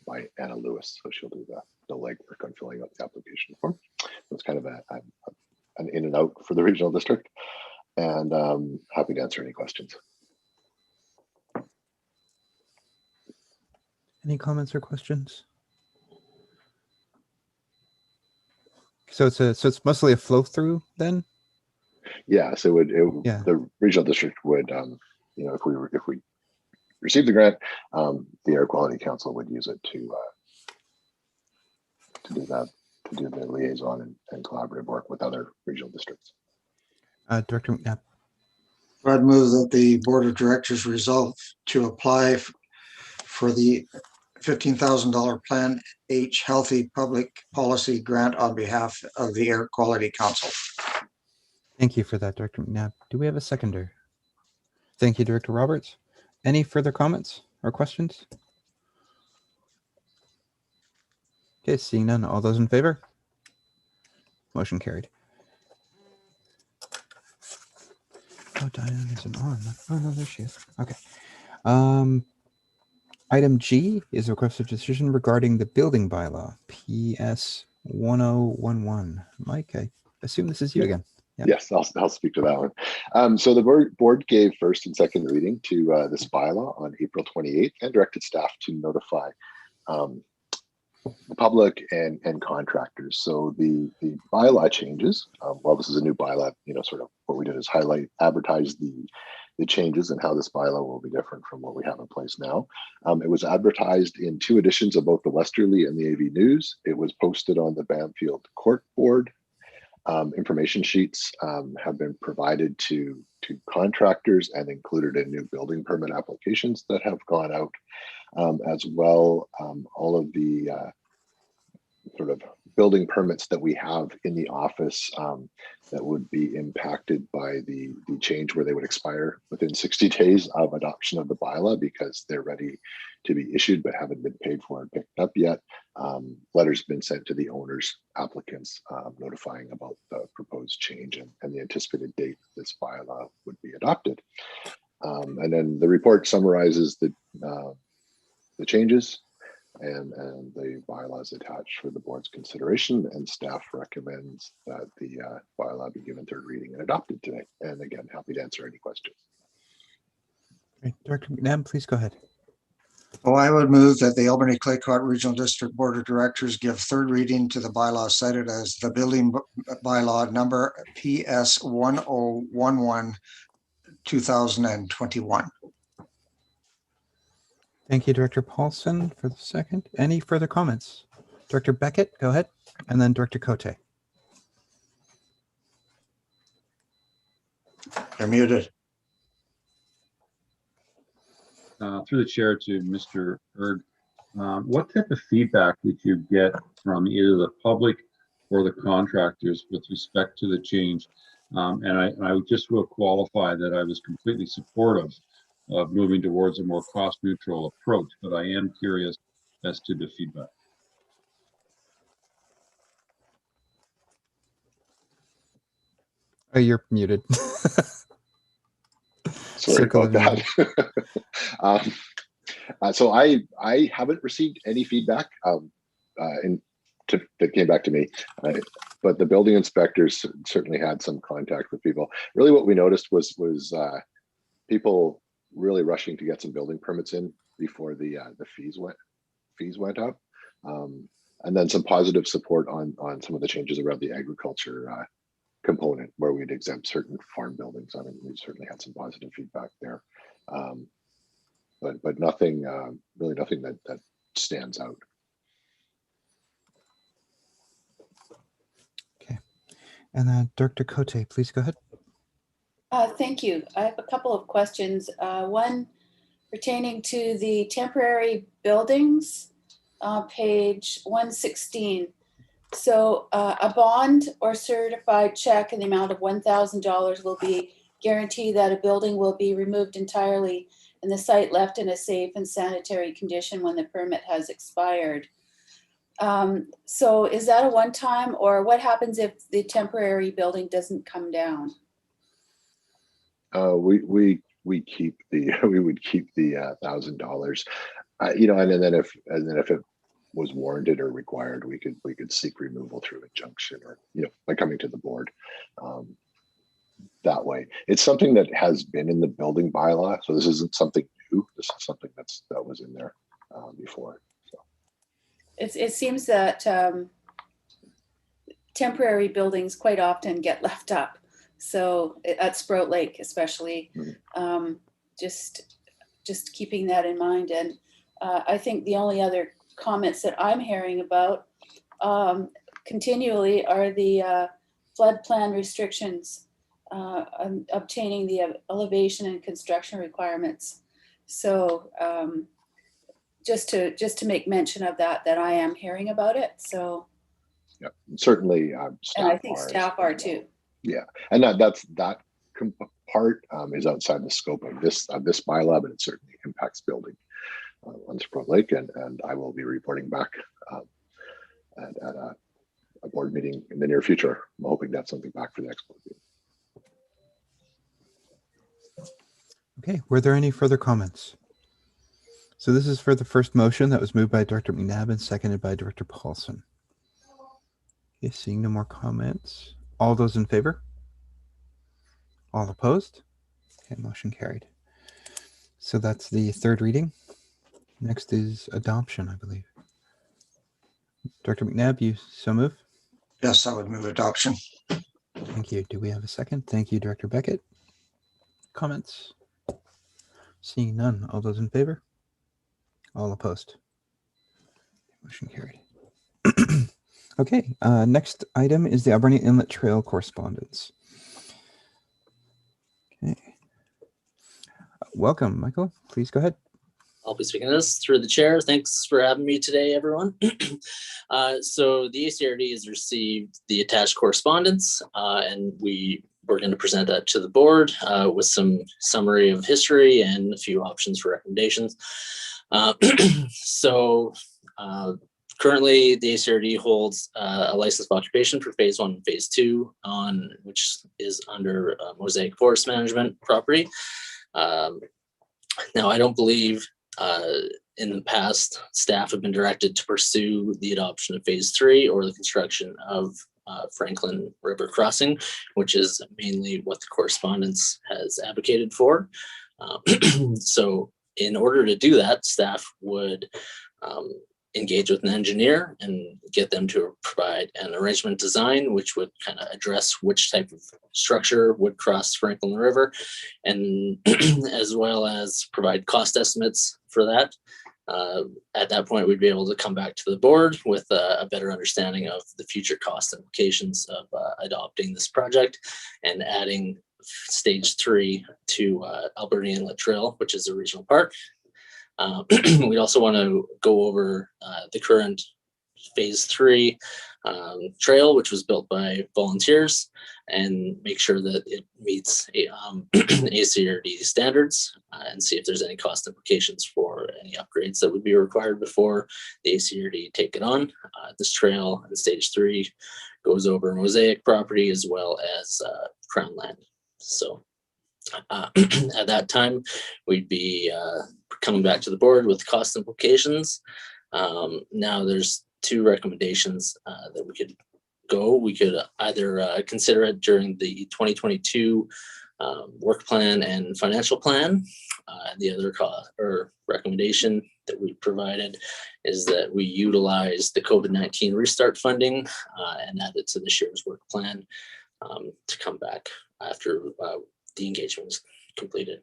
by Anna Lewis. So she'll do the legwork on filling out the application form. So it's kind of an in and out for the regional district, and happy to answer any questions. Any comments or questions? So it's mostly a flow through then? Yeah, so the regional district would, if we receive the grant, the Air Quality Council would use it to do the liaison and collaborative work with other regional districts. Director McNabb. I'd move that the Board of Directors resolve to apply for the $15,000 Plan H Healthy Public Policy Grant on behalf of the Air Quality Council. Thank you for that, Director McNabb. Do we have a seconder? Thank you, Director Roberts. Any further comments or questions? Okay, seeing none. All those in favor? Motion carried. Oh, Diane isn't on. Oh, no, there she is. Okay. Item G is a request of decision regarding the building bylaw, PS 1011. Mike, I assume this is you again. Yeah. Yes, I'll speak to that one. So the board gave first and second reading to this bylaw on April 28th and directed staff to notify the public and contractors. So the bylaw changes, well, this is a new bylaw, sort of what we did is advertise the changes and how this bylaw will be different from what we have in place now. It was advertised in 2 editions of both the Westerly and the AV News. It was posted on the Bamfield Court Board. Information sheets have been provided to contractors and included in new building permit applications that have gone out, as well. All of the sort of building permits that we have in the office that would be impacted by the change, where they would expire within 60 days of adoption of the bylaw because they're ready to be issued but haven't been paid for and picked up yet. Letters been sent to the owners, applicants, notifying about the proposed change and the anticipated date this bylaw would be adopted. And then the report summarizes the changes and the bylaws attached for the board's consideration, and staff recommends that the bylaw be given third reading and adopted today. And again, happy to answer any questions. Great. Director McNabb, please go ahead. Well, I would move that the Albany Claycott Regional District Board of Directors give third reading to the bylaw cited as the building bylaw number PS 1011 2021. Thank you, Director Paulson, for the second. Any further comments? Director Beckett, go ahead. And then Director Cote. You're muted. Through the chair to Mr. Erg, what type of feedback did you get from either the public or the contractors with respect to the change? And I just will qualify that I was completely supportive of moving towards a more cost neutral approach, but I am curious as to the feedback. Oh, you're muted. Sorry Circle about of that. So I haven't received any feedback that came back to me, but the building inspectors certainly had some contact with people. Really, what we noticed was people really rushing to get some building permits in before the fees went up, and then some positive support on some of the changes around the agriculture component where we'd exempt certain farm buildings. I mean, we certainly had some positive feedback there, but nothing really, nothing that stands out. Okay, and then Director Cote, please go ahead. Thank you. I have a couple of questions. One pertaining to the temporary buildings, page 116. So a bond or certified check in the amount of $1,000 will be guaranteed that a building will be removed entirely and the site left in a safe and sanitary condition when the permit has expired. So is that a one-time, or what happens if the temporary building doesn't come down? We keep the we would keep the $1,000, and then if it was warranted or required, we could seek removal through injunction or by coming to the board. That way, it's something that has been in the building bylaw, so this isn't something new. This is something that was in there before. So It seems that temporary buildings quite often get left up. So at Sprout Lake, especially, just keeping that in mind. And I think the only other comments that I'm hearing about continually are the flood plan restrictions, obtaining the elevation and construction requirements. So just to make mention of that I am hearing about it. So yeah, certainly. And I think staff are too. Yeah, and that part is outside the scope of this bylaw, but it certainly impacts building on Sprout Lake, and I will be reporting back at a board meeting in the near future. I'm hoping to have something back for the next board meeting. Okay, were there any further comments? So this is for the first motion that was moved by Director McNabb and seconded by Director Paulson. Okay, seeing no more comments. All those in favor? All opposed? Okay, motion carried. So that's the third reading. Next is adoption, I believe. Director McNabb, you so move? Yes, I would move adoption. Thank you. Do we have a second? Thank you, Director Beckett. Comments? Seeing none. All those in favor? All opposed? Motion carried. Okay, next item is the Alberni Inlet Trail correspondence. Okay. Welcome, Michael. Please go ahead. I'll be speaking to this through the chair. Thanks for having me today, everyone. So the ACRD has received the attached correspondence, and we're going to present that to the board with some summary of history and a few options for recommendations. Currently, the ACRD holds a license of occupation for phase 1 and phase 2 which is under Mosaic Forest Management property. Now, I don't believe in the past staff have been directed to pursue the adoption of phase 3 or the construction of Franklin River Crossing, which is mainly what the correspondence has advocated for. So in order to do that, staff would engage with an engineer and get them to provide an arrangement design, which would kind of address which type of structure would cross Franklin River, and as well as provide cost estimates for that. At that point, we'd be able to come back to the board with a better understanding of the future cost implications of adopting this project and adding stage 3 to Alberni Inlet Trail, which is a regional park. We'd also want to go over the current phase 3 trail, which was built by volunteers, and make sure that it meets ACRD standards, and see if there's any cost implications for any upgrades that would be required before the ACRD take it on. This trail in stage 3 goes over Mosaic property as well as Crown land. So at that time, we'd be coming back to the board with cost implications. Now there's 2 recommendations that we could go. We could either consider it during the 2022 work plan and financial plan. The other recommendation that we provided is that we utilize the COVID-19 restart funding and add it to this year's work plan to come back after the engagement is completed.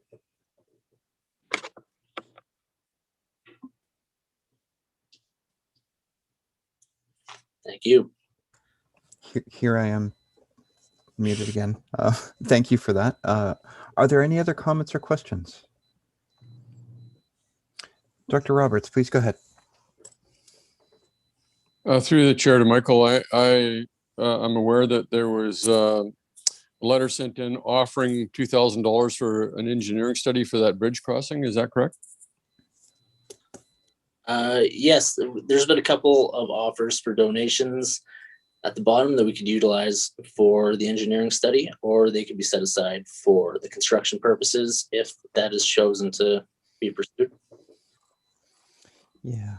Thank you. Here I am muted again. Thank you for that. Are there any other comments or questions? Dr. Roberts, please go ahead. Through the chair to Michael, I'm aware that there was a letter sent in offering $2,000 for an engineering study for that bridge crossing. Is that correct? Yes, there's been a couple of offers for donations at the bottom that we could utilize for the engineering study, or they could be set aside for the construction purposes if that is chosen to be pursued. Yeah.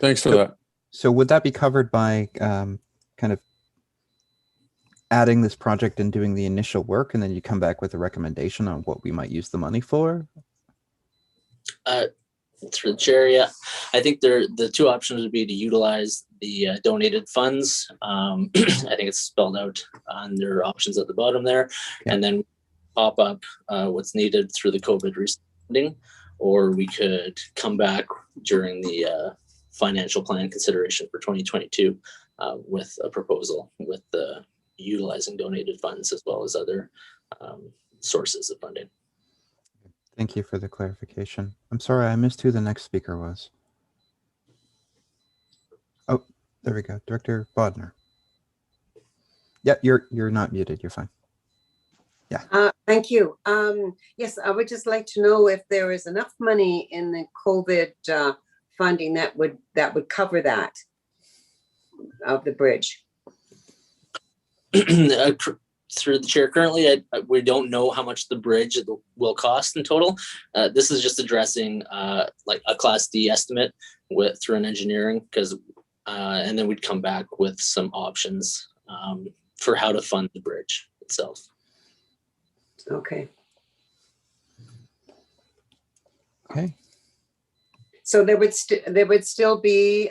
Thanks for that. So would that be covered by kind of adding this project and doing the initial work, and then you come back with a recommendation on what we might use the money for? Through the chair, yeah. I think the 2 options would be to utilize the donated funds. I think it's spelled out on their options at the bottom there, yeah. And then pop up what's needed through the COVID funding, or we could come back during the financial plan consideration for 2022 with a proposal with the utilizing donated funds as well as other sources of funding. Thank you for the clarification. I'm sorry, I missed who the next speaker was. Oh, there we go. Director Bodnar. Yeah, you're not muted. You're fine. Yeah. Thank you. Yes, I would just like to know if there is enough money in the COVID funding that would cover that of the bridge. Through the chair, currently we don't know how much the bridge will cost in total. This is just addressing like a Class D estimate through an engineering, because and then we'd come back with some options for how to fund the bridge itself. Okay. Okay. So there would still be,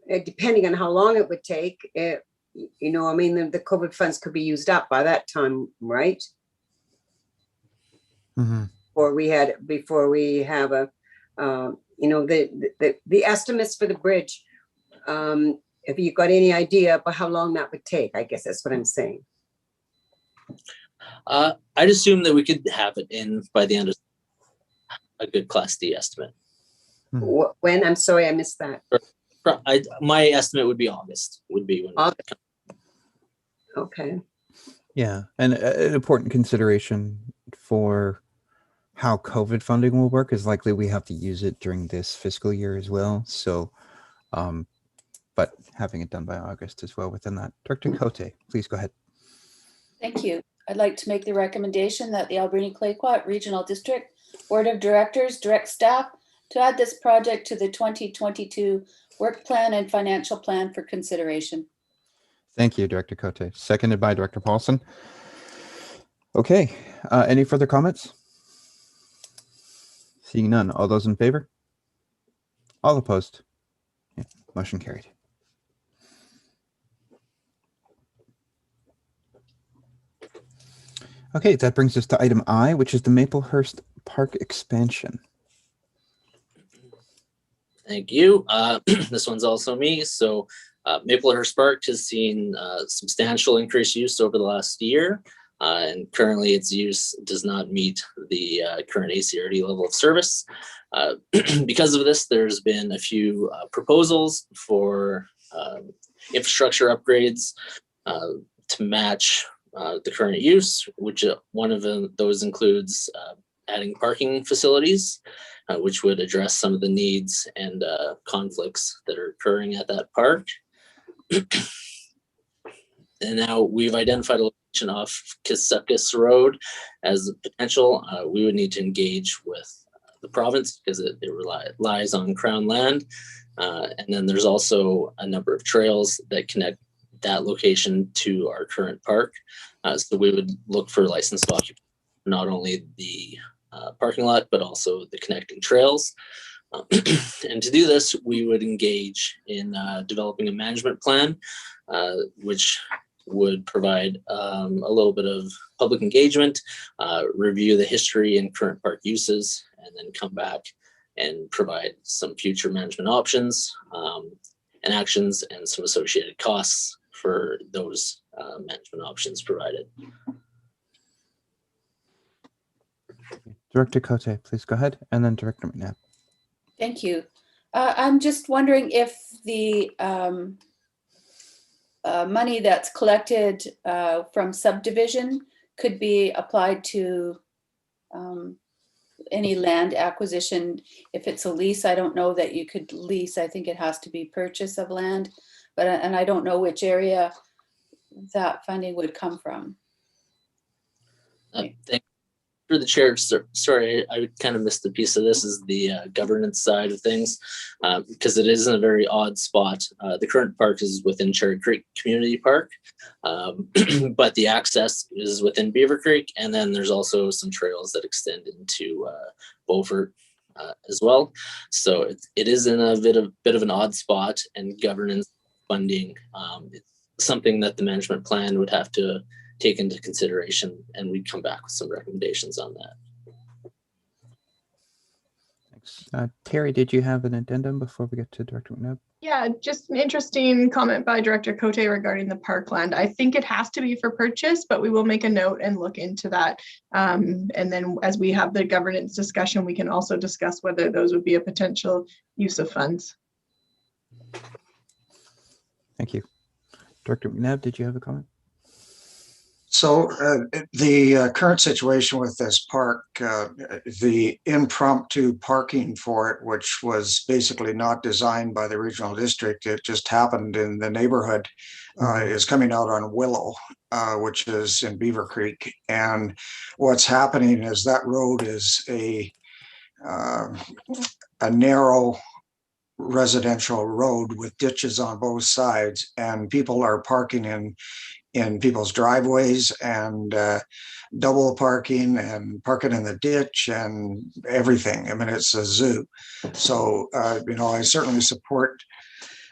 depending on how long it would take, you know, I mean, the COVID funds could be used up by that time, right? Mm-hmm. Before we have a, you know, the estimates for the bridge. If you've got any idea about how long that would take, I guess that's what I'm saying. I'd assume that we could have it in by the end of a good Class D estimate. When? I'm sorry, I missed that. My estimate would be August. Would be when. August. Okay. Yeah, and an important consideration for how COVID funding will work is likely we have to use it during this fiscal year as well. So, but having it done by August as well within that. Director Cote, please go ahead. Thank you. I'd like to make the recommendation that the Alberni-Clayoquot Regional District Board of Directors direct staff to add this project to the 2022 work plan and financial plan for consideration. Thank you, Director Cote. Seconded by Director Paulson. Okay, any further comments? Seeing none, all those in favor? All opposed? Yeah, motion carried. Okay, that brings us to item I, which is the Maplehurst Park expansion. Thank you. This one's also me. So Maplehurst Park has seen substantial increased use over the last year, and currently its use does not meet the current ACRD level of service. Because of this, there's been a few proposals for infrastructure upgrades to match the current use, which one of those includes adding parking facilities, which would address some of the needs and conflicts that are occurring at that park. And now we've identified a location off Kissuckus Road as a potential. We would need to engage with the province because it lies on Crown land. And then there's also a number of trails that connect that location to our current park. So we would look for licensed occupants, not only the parking lot, but also the connecting trails. And to do this, we would engage in developing a management plan, which would provide a little bit of public engagement, review the history and current park uses, and then come back and provide some future management options and actions and some associated costs for those management options provided. Director Cote, please go ahead, and then Director McNabb. Thank you. I'm just wondering if the money that's collected from subdivision could be applied to any land acquisition. If it's a lease, I don't know that you could lease. I think it has to be purchase of land, and I don't know which area that funding would come from. Through the chair, sorry, I kind of missed a piece of this, is the governance side of things, because it is in a very odd spot. The current park is within Cherry Creek Community Park, but the access is within Beaver Creek, and then there's also some trails that extend into Beaufort as well. So it is in a bit of an odd spot, and governance funding, it's something that the management plan would have to take into consideration, and we'd come back with some recommendations on that. Thanks. Terry, did you have an addendum before we get to Director McNabb? Yeah, just an interesting comment by Director Cote regarding the parkland. I think it has to be for purchase, but we will make a note and look into that. And then as we have the governance discussion, we can also discuss whether those would be a potential use of funds. Thank you. Director McNabb, did you have a comment? So the current situation with this park, the impromptu parking for it, which was basically not designed by the regional district, it just happened in the neighborhood, is coming out on Willow, which is in Beaver Creek. And what's happening is that road is a narrow residential road with ditches on both sides, and people are parking in people's driveways and double parking and parking in the ditch and everything. I mean, it's a zoo. So, I certainly support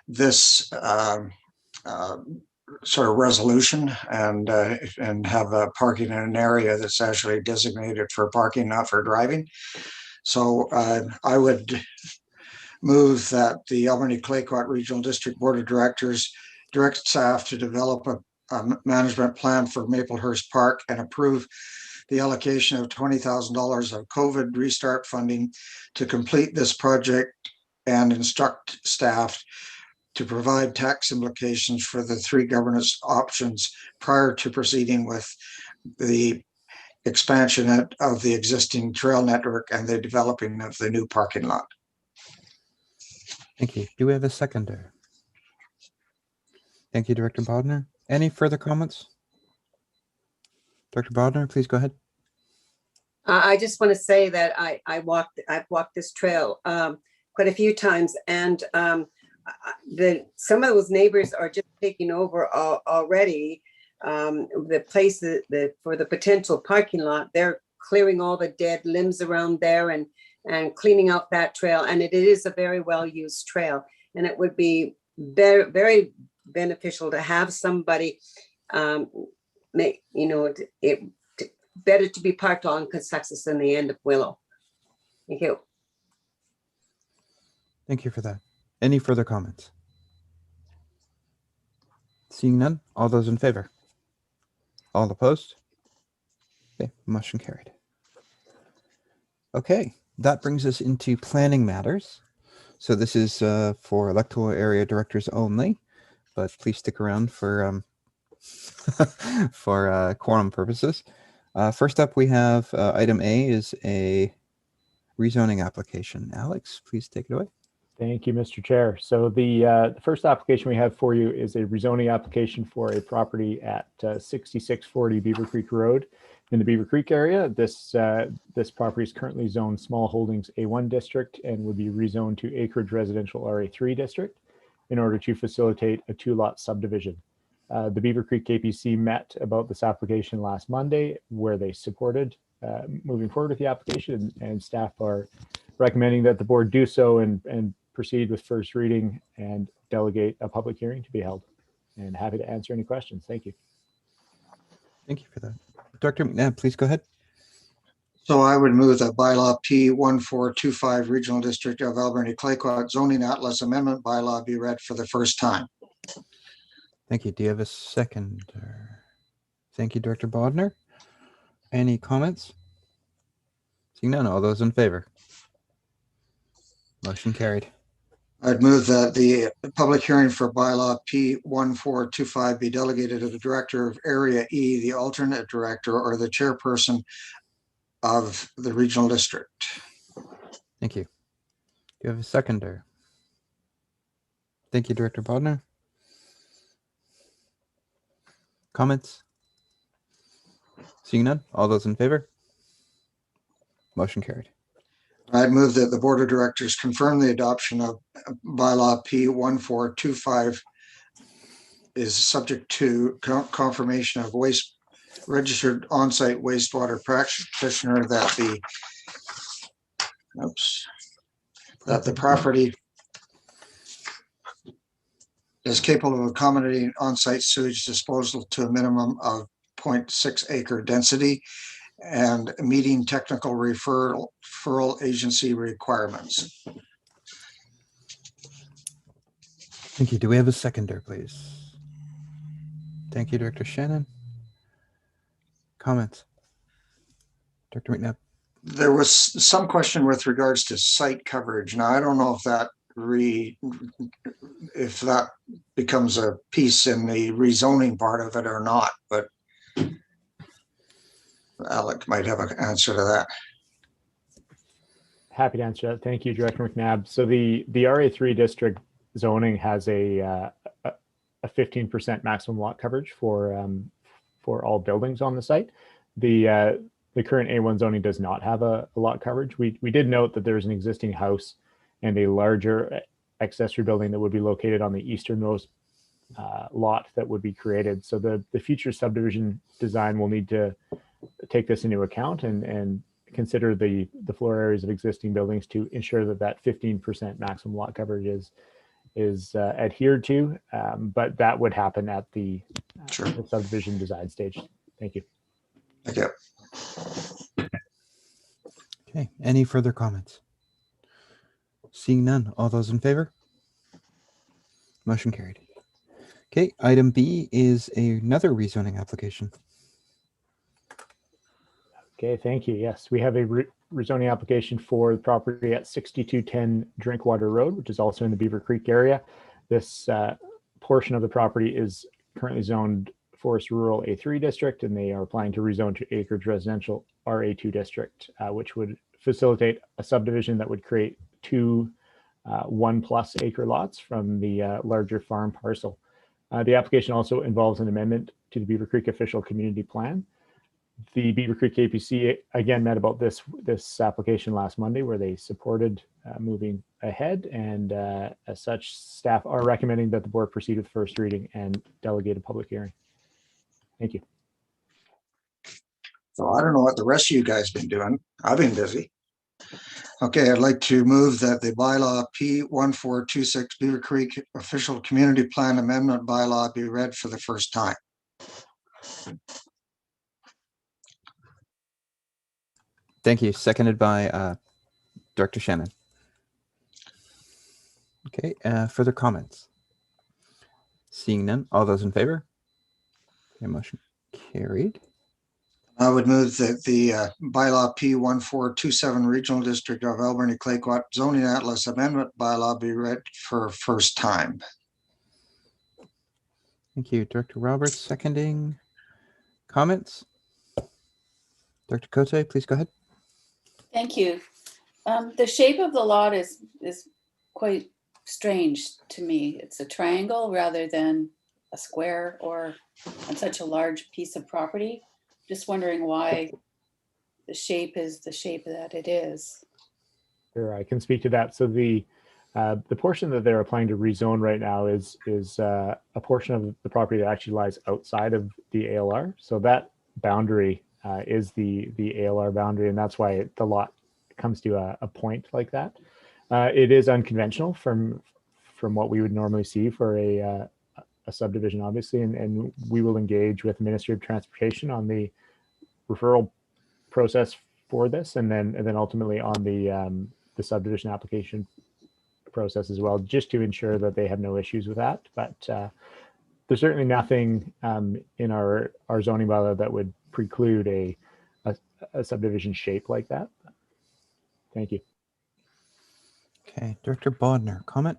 this sort of resolution and have parking in an area that's actually designated for parking, not for driving. So I would move that the Albany-Claycott Regional District Board of Directors direct staff to develop a management plan for Maplehurst Park and approve the allocation of $20,000 of COVID restart funding to complete this project, and instruct staff to provide tax implications for the three governance options prior to proceeding with the expansion of the existing trail network and the developing of the new parking lot. Thank you. Do we have a seconder? Thank you, Director Bodner. Any further comments? Dr. Bodner, please go ahead. I just want to say that I've walked this trail quite a few times, and some of those neighbors are just taking over already. The place for the potential parking lot, they're clearing all the dead limbs around there and and cleaning out that trail. And it is a very well-used trail. And it would be very, very beneficial to have somebody make, you know, better to be parked on Consuxus than the end of Willow. Thank you. Thank you for that. Any further comments? Seeing none, all those in favor? All opposed? Okay, motion carried. Okay, that brings us into planning matters. So this is for electoral area directors only, but please stick around for for quorum purposes. First up, we have item A is a rezoning application. Alex, please take it away. Thank you, Mr. Chair. So the first application we have for you is a rezoning application for a property at 6640 Beaver Creek Road in the Beaver Creek area. This property is currently zoned Small Holdings A1 district and would be rezoned to Acreage Residential RA3 district in order to facilitate a 2-lot subdivision. The Beaver Creek KPC met about this application last Monday, where they supported moving forward with the application, and staff are recommending that the board do so and proceed with first reading and delegate a public hearing to be held. And happy to answer any questions. Thank you. Thank you for that. Dr. McNabb, please go ahead. So I would move that bylaw P1425 Regional District of Alberni Clayoquot Zoning Atlas Amendment bylaw be read for the first time. Thank you. Do you have a second? Thank you, Director Bodner. Any comments? Seeing none, all those in favor? Motion carried. I'd move that the public hearing for bylaw P1425 be delegated to the director of Area E, the alternate director, or the chairperson of the regional district. Thank you. Do you have a seconder? Thank you, Director Bodner. Comments? Seeing none, all those in favor? Motion carried. I'd move that the board of directors confirm the adoption of bylaw P1425 is subject to confirmation of registered on-site wastewater practitioner that the property is capable of accommodating on-site sewage disposal to a minimum of 0.6 acre density and meeting technical referral agency requirements. Thank you. Do we have a seconder, please? Thank you, Director Shannon. Comments? Dr. McNabb. There was some question with regards to site coverage. Now, I don't know if that becomes a piece in the rezoning part of it or not, but Alec might have an answer to that. Happy to answer that. Thank you, Director McNabb. So the RA3 district zoning has a 15% maximum lot coverage for all buildings on the site. The current A1 zoning does not have a lot coverage. We did note that there's an existing house and a larger accessory building that would be located on the easternmost lot that would be created. So the future subdivision design will need to take this into account and consider the floor areas of existing buildings to ensure that 15% maximum lot coverage is adhered to, but that would happen at the subdivision design stage. Thank you. Thank you. Okay, any further comments? Seeing none, all those in favor? Motion carried. Okay, item B is another rezoning application. Okay, thank you. Yes, we have a rezoning application for the property at 6210 Drinkwater Road, which is also in the Beaver Creek area. This portion of the property is currently zoned Forest Rural A3 district, and they are applying to rezone to Acreage Residential RA2 district, which would facilitate a subdivision that would create two 1+ acre lots from the larger farm parcel. The application also involves an amendment to the Beaver Creek official community plan. The Beaver Creek KPC again met about this application last Monday, where they supported moving ahead, and as such, staff are recommending that the board proceed with first reading and delegate a public hearing. Thank you. So I don't know what the rest of you guys been doing. I've been busy. Okay, I'd like to move that the bylaw P1426 Beaver Creek Official Community Plan Amendment bylaw be read for the first time. Thank you. Seconded by Director Shannon. Okay, further comments? Seeing none, all those in favor? Okay, motion carried. I would move that the bylaw P1427 Regional District of Alberni Clayoquot Zoning Atlas Amendment bylaw be read for first time. Thank you, Director Roberts, seconding. Comments? Director Cote, please go ahead. Thank you. The shape of the lot is quite strange to me. It's a triangle rather than a square or on such a large piece of property. Just wondering why the shape is the shape that it is. Sure, I can speak to that. So the portion that they're applying to rezone right now is a portion of the property that actually lies outside of the ALR. So that boundary is the ALR boundary, and that's why the lot comes to a point like that. It is unconventional from what we would normally see for a subdivision, obviously, and we will engage with the Ministry of Transportation on the referral process for this, and then ultimately on the subdivision application process as well, just to ensure that they have no issues with that. But there's certainly nothing in our zoning bylaw that would preclude a subdivision shape like that. Thank you. Okay, Director Bodnar, comment?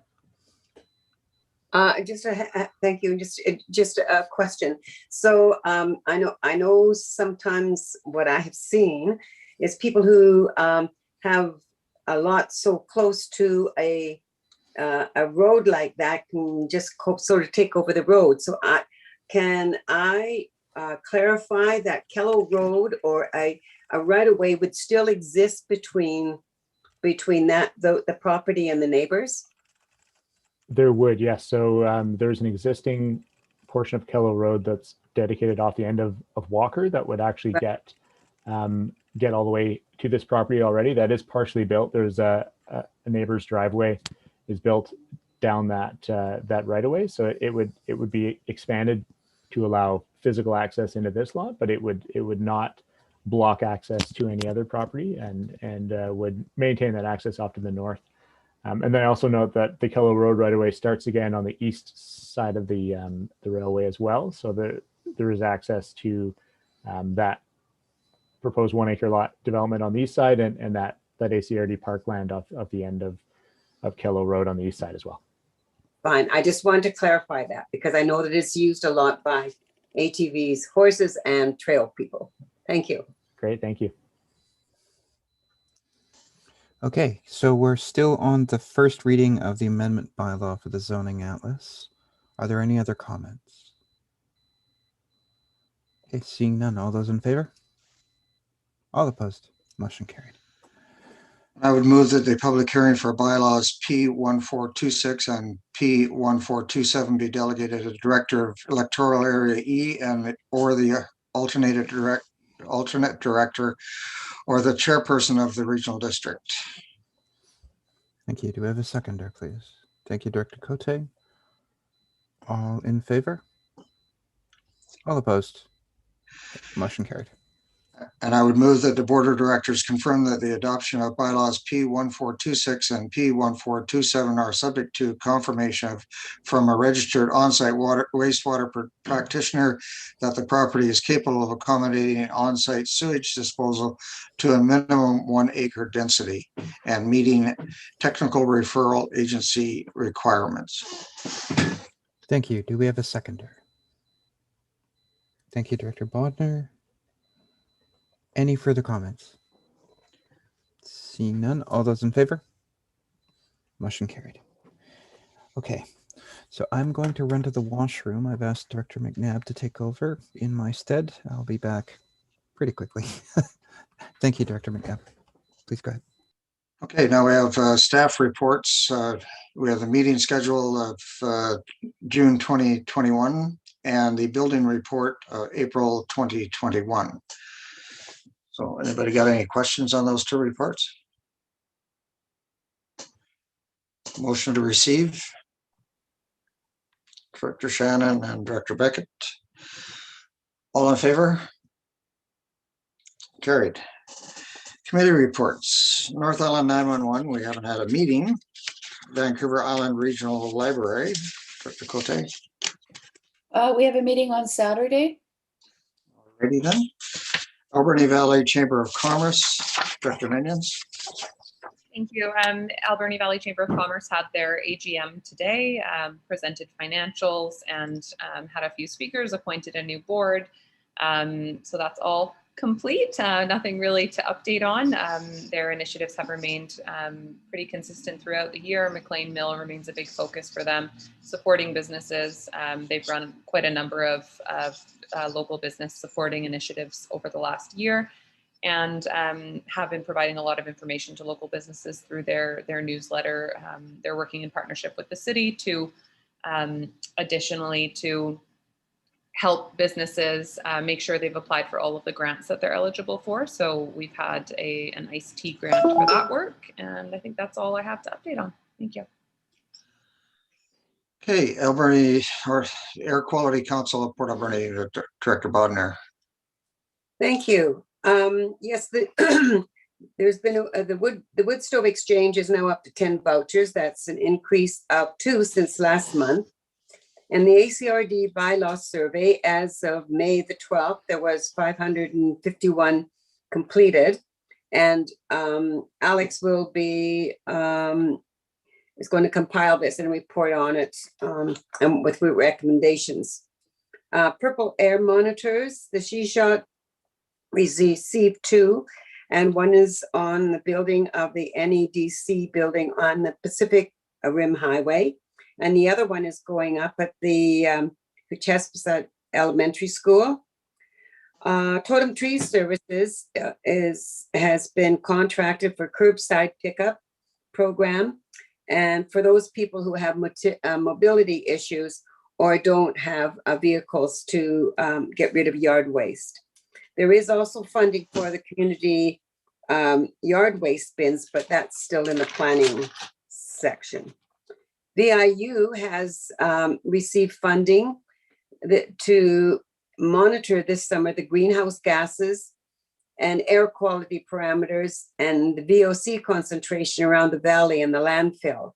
Thank you. Just a question. So I know sometimes what I have seen is people who have a lot so close to a road like that can just sort of take over the road. So can I clarify that Kellow Road or a right of way would still exist between the property and the neighbors? There would, yes. So there's an existing portion of Kellow Road that's dedicated off the end of Walker that would actually get all the way to this property already. That is partially built. There's a neighbor's driveway is built down that right of way. So it would be expanded to allow physical access into this lot, but it would not block access to any other property, and would maintain that access off to the north. And then I also note that the Kellow Road right away starts again on the east side of the railway as well. So there is access to that proposed 1 acre lot development on the east side, and that ACRD parkland off the end of Kellow Road on the east side as well. Fine. I just wanted to clarify that because I know that it's used a lot by ATVs, horses, and trail people. Thank you. Great. Thank you. Okay, so we're still on the first reading of the amendment bylaw for the zoning atlas. Are there any other comments? Okay, seeing none, all those in favor? All opposed, motion carried. I would move that the public hearing for bylaws P1426 and P1427 be delegated to the Director of Electoral Area E or the alternate director or the chairperson of the regional district. Thank you. Do we have a seconder, please? Thank you, Director Cote. All in favor? All opposed? Motion carried. And I would move that the Board of Directors confirm that the adoption of bylaws P1426 and P1427 are subject to confirmation from a registered on-site wastewater practitioner that the property is capable of accommodating on-site sewage disposal to a minimum 1 acre density and meeting technical referral agency requirements. Thank you. Do we have a seconder? Thank you, Director Bodnar. Any further comments? Seeing none, all those in favor? Motion carried. Okay, so I'm going to run to the washroom. I've asked Director McNabb to take over in my stead. I'll be back pretty quickly. Thank you, Director McNabb. Please go ahead. Okay, now we have staff reports. We have the meeting schedule of June 2021 and the building report April 2021. So anybody got any questions on those two reports? Motion to receive. Director Shannon and Director Beckett. All in favor? Carried. Committee reports. North Island 911, we haven't had a meeting. Vancouver Island Regional Library, Director Cote. We have a meeting on Saturday. Ready then? Alberni Valley Chamber of Commerce, Director Minions. Thank you. Alberni Valley Chamber of Commerce had their AGM today, presented financials, and had a few speakers, appointed a new board. So that's all complete. Nothing really to update on. Their initiatives have remained pretty consistent throughout the year. McLean Mill remains a big focus for them, supporting businesses. They've run quite a number of local business supporting initiatives over the last year, and have been providing a lot of information to local businesses through their newsletter. They're working in partnership with the city to additionally to help businesses make sure they've applied for all of the grants that they're eligible for. So we've had an iced tea grant for that work. And I think that's all I have to update on. Thank you. Okay, Alberni or Air Quality Council of Port Alberni, Director Bodner. Thank you. Yes, there's been the wood stove exchange is now up to 10 vouchers. That's an increase of 2 since last month. And the ACRD bylaw survey, as of May the 12th, there was 551 completed. And Alex will be is going to compile this and report on it and with recommendations. Purple Air monitors, the She-Shot received 2, and one is on the building of the NEDC building on the Pacific Rim Highway. And the other one is going up at the Huchespasset Elementary School. Totem Tree Services has been contracted for curbside pickup program. And for those people who have mobility issues or don't have vehicles to get rid of yard waste. There is also funding for the community yard waste bins, but that's still in the planning section. VIU has received funding to monitor this summer the greenhouse gases and air quality parameters and the VOC concentration around the valley and the landfill.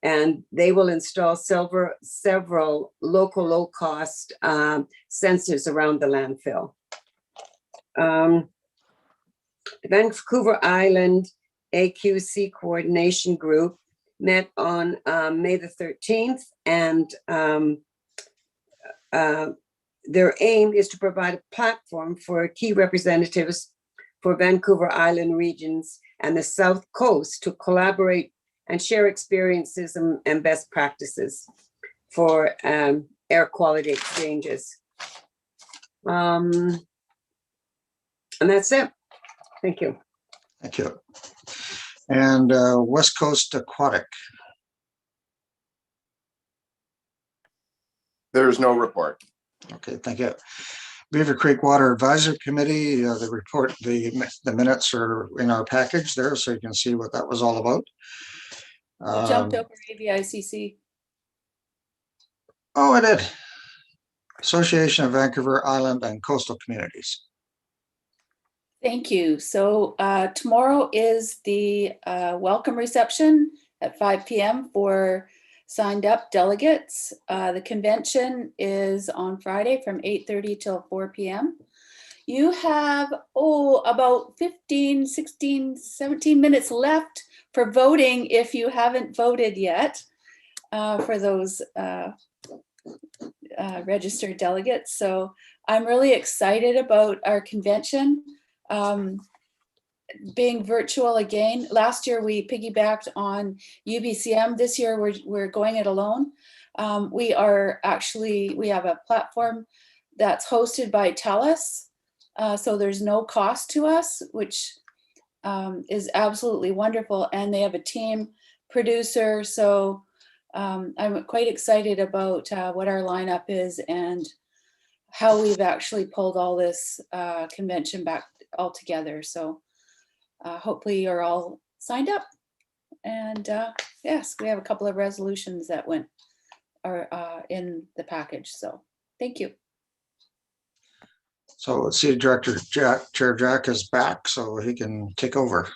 And they will install several local low-cost sensors around the landfill. The Vancouver Island AQC Coordination Group met on May the 13th, and their aim is to provide a platform for key representatives for Vancouver Island regions and the South Coast to collaborate and share experiences and best practices for air quality exchanges. And that's it. Thank you. Thank you. And West Coast Aquatic. There is no report. Okay, thank you. Beaver Creek Water Advisory Committee, the report, the minutes are in our package there, so you can see what that was all about. You jumped over AVICC. Oh, I did. Association of Vancouver Island and Coastal Communities. Thank you. So tomorrow is the welcome reception at 5 p.m. for signed up delegates. The convention is on Friday from 8:30 till 4 p.m. You have, about 15, 16, 17 minutes left for voting if you haven't voted yet for those registered delegates. So I'm really excited about our convention. Being virtual again. Last year we piggybacked on UBCM. This year we're going it alone. We have a platform that's hosted by TELUS, so there's no cost to us, which is absolutely wonderful. And they have a team producer, so I'm quite excited about what our lineup is and how we've actually pulled all this convention back all together. So hopefully you're all signed up, and Yes, we have a couple of resolutions that are in the package, so thank you. So let's see, Chair Jack is back, so he can take over.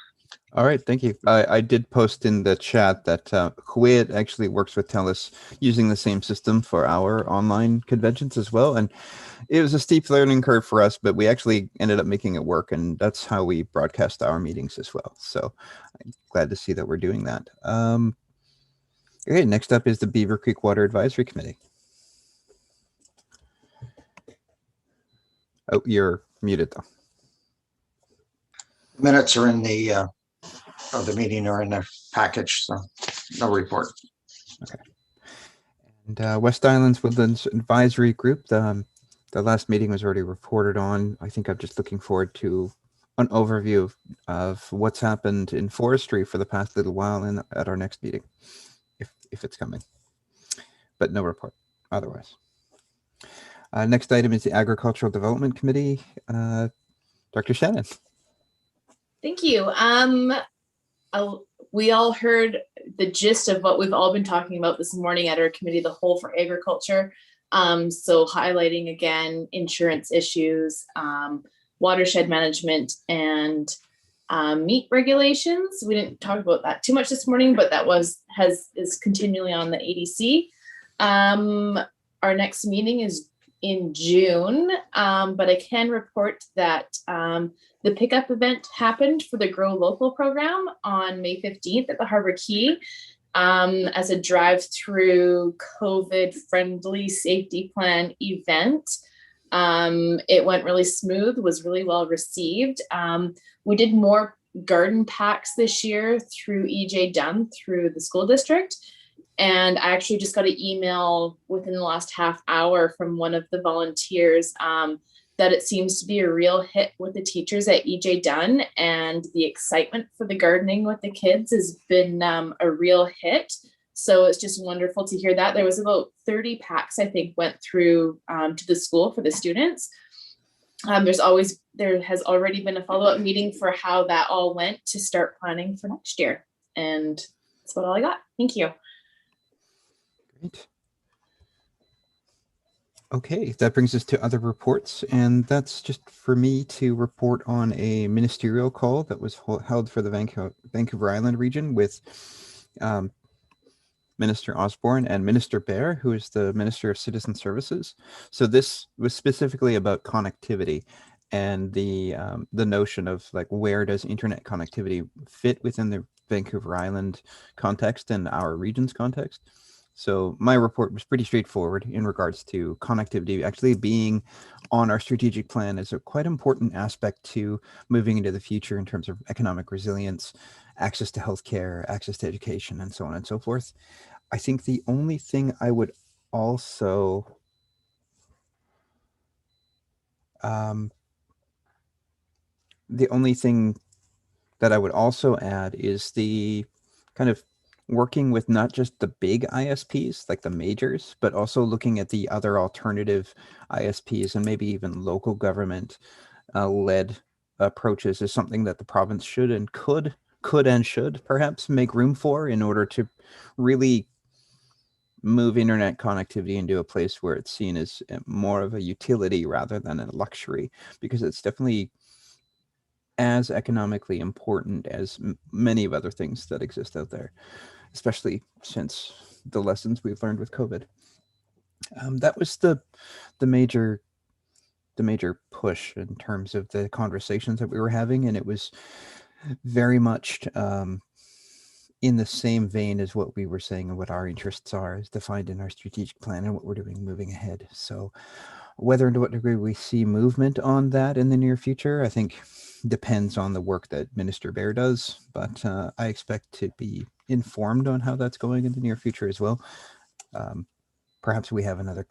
All right, thank you. I did post in the chat that Kuwait actually works with TELUS using the same system for our online conventions as well. And it was a steep learning curve for us, but we actually ended up making it work. And that's how we broadcast our meetings as well. So I'm glad to see that we're doing that. Okay, next up is the Beaver Creek Water Advisory Committee. Oh, you're muted though. Minutes are in the of the meeting or in the package, so no report. Okay. And West Islands Woodlands Advisory Group, the last meeting was already reported on. I think I'm just looking forward to an overview of what's happened in forestry for the past little while at our next meeting, if it's coming, but no report otherwise. Next item is the Agricultural Development Committee. Dr. Shannon. Thank you. We all heard the gist of what we've all been talking about this morning at our committee, the whole for agriculture. So highlighting again, insurance issues, watershed management, and meat regulations. We didn't talk about that too much this morning, but that is continually on the ADC. Our next meeting is in June, but I can report that the pickup event happened for the Grow Local program on May 15th at the Harbor Key as a drive-through COVID-friendly safety plan event. It went really smooth, was really well received. We did more garden packs this year through EJ Dunn through the school district. And I actually just got an email within the last half hour from one of the volunteers that it seems to be a real hit with the teachers at EJ Dunn, and the excitement for the gardening with the kids has been a real hit. So it's just wonderful to hear that. There was about 30 packs, I think, went through to the school for the students. There has already been a follow-up meeting for how that all went to start planning for next year. And that's about all I got. Thank you. Great. Okay, that brings us to other reports, and that's just for me to report on a ministerial call that was held for the Vancouver Island region with Minister Osborne and Minister Bear, who is the Minister of Citizen Services. So this was specifically about connectivity and the notion of like, where does internet connectivity fit within the Vancouver Island context and our region's context. So my report was pretty straightforward in regards to connectivity actually being on our strategic plan as a quite important aspect to moving into the future in terms of economic resilience, access to healthcare, access to education, and so on and so forth. I think the only thing I would also add is the kind of working with not just the big ISPs, like the majors, but also looking at the other alternative ISPs and maybe even local government led approaches is something that the province should and could and should perhaps make room for in order to really move internet connectivity into a place where it's seen as more of a utility rather than a luxury, because it's definitely as economically important as many of other things that exist out there, especially since the lessons we've learned with COVID. That was the major push in terms of the conversations that we were having, and it was very much in the same vein as what we were saying and what our interests are as defined in our strategic plan and what we're doing moving ahead. So whether and to what degree we see movement on that in the near future, I think depends on the work that Minister Bear does, but I expect to be informed on how that's going in the near future as well. Perhaps we have another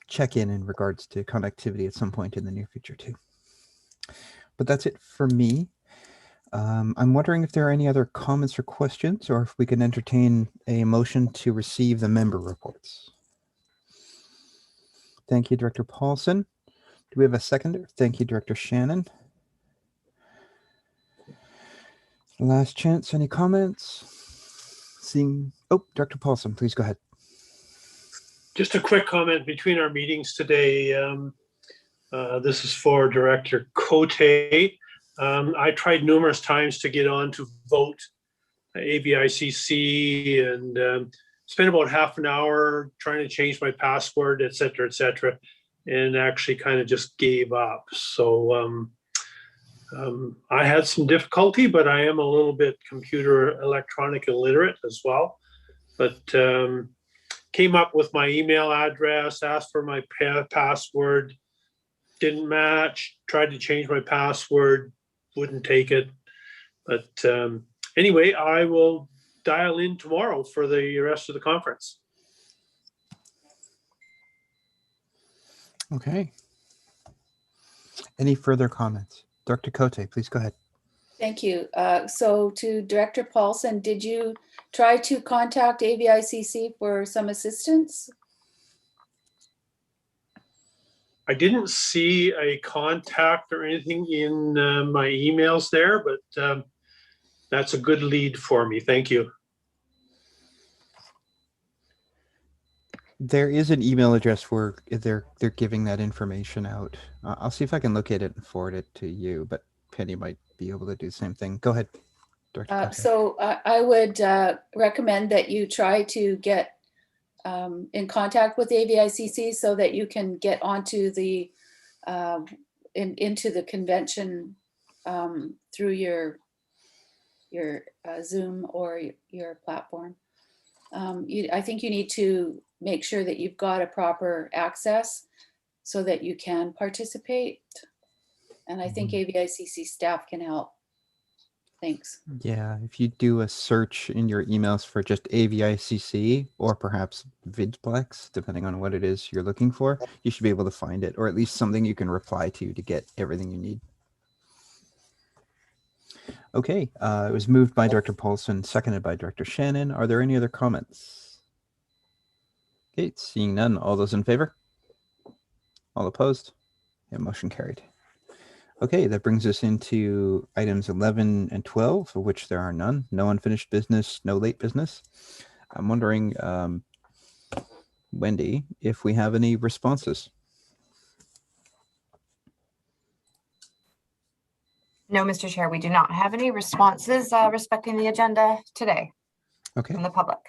check-in in regards to connectivity at some point in the near future too. But that's it for me. I'm wondering if there are any other comments or questions, or if we can entertain a motion to receive the member reports. Thank you, Director Paulson. Do we have a seconder? Thank you, Director Shannon. Last chance, any comments? Seeing, oh, Dr. Paulson, please go ahead. Just a quick comment between our meetings today. This is for Director Cote. I tried numerous times to get on to vote AVICC and spent about half an hour trying to change my password, et cetera, and actually kind of just gave up. So I had some difficulty, but I am a little bit computer electronic illiterate as well. But came up with my email address, asked for my password, didn't match, tried to change my password, wouldn't take it. But anyway, I will dial in tomorrow for the rest of the conference. Okay. Any further comments? Dr. Cote, please go ahead. Thank you. So to Director Paulson, did you try to contact AVICC for some assistance? I didn't see a contact or anything in my emails there, but that's a good lead for me. Thank you. There is an email address where they're giving that information out. I'll see if I can locate it and forward it to you, but Penny might be able to do the same thing. Go ahead, Dr. Cote. So I would recommend that you try to get in contact with AVICC so that you can get onto the into the convention through your Zoom or your platform. I think you need to make sure that you've got a proper access so that you can participate. And I think AVICC staff can help. Thanks. Yeah, if you do a search in your emails for just AVICC or perhaps Vidplex, depending on what it is you're looking for, you should be able to find it, or at least something you can reply to get everything you need. Okay, it was moved by Dr. Paulson, seconded by Dr. Shannon. Are there any other comments? Okay, seeing none. All those in favor? All opposed? Yeah, motion carried. Okay, that brings us into items 11 and 12, of which there are none. No unfinished business, no late business. I'm wondering, Wendy, if we have any responses. No, Mr. Chair, we do not have any responses respecting the agenda today Okay. from the public.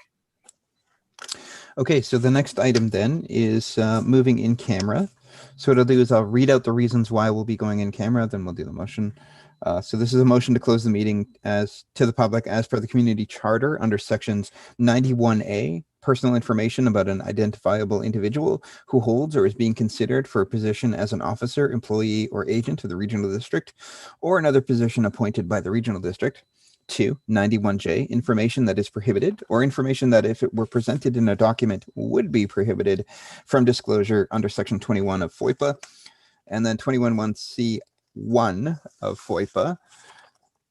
Okay, so the next item then is moving in camera. So what I'll do is I'll read out the reasons why we'll be going in camera, then we'll do the motion. So this is a motion to close the meeting as to the public as per the community charter under sections 91A, personal information about an identifiable individual who holds or is being considered for a position as an officer, employee, or agent of the regional district, or another position appointed by the regional district. 2, 91J, information that is prohibited or information that if it were presented in a document would be prohibited from disclosure under section 21 of FOIPA. And then 21(1)(c)(1) of FOIPA,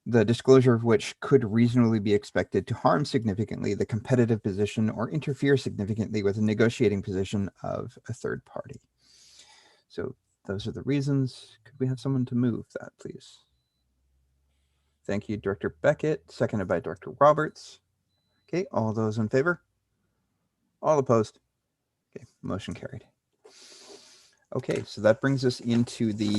the disclosure of which could reasonably be expected to harm significantly the competitive position or interfere significantly with the negotiating position of a third party. So those are the reasons. Could we have someone to move that, please? Thank you, Director Beckett, seconded by Dr. Roberts. Okay, all those in favor? All opposed? Okay, motion carried. Okay, so that brings us into the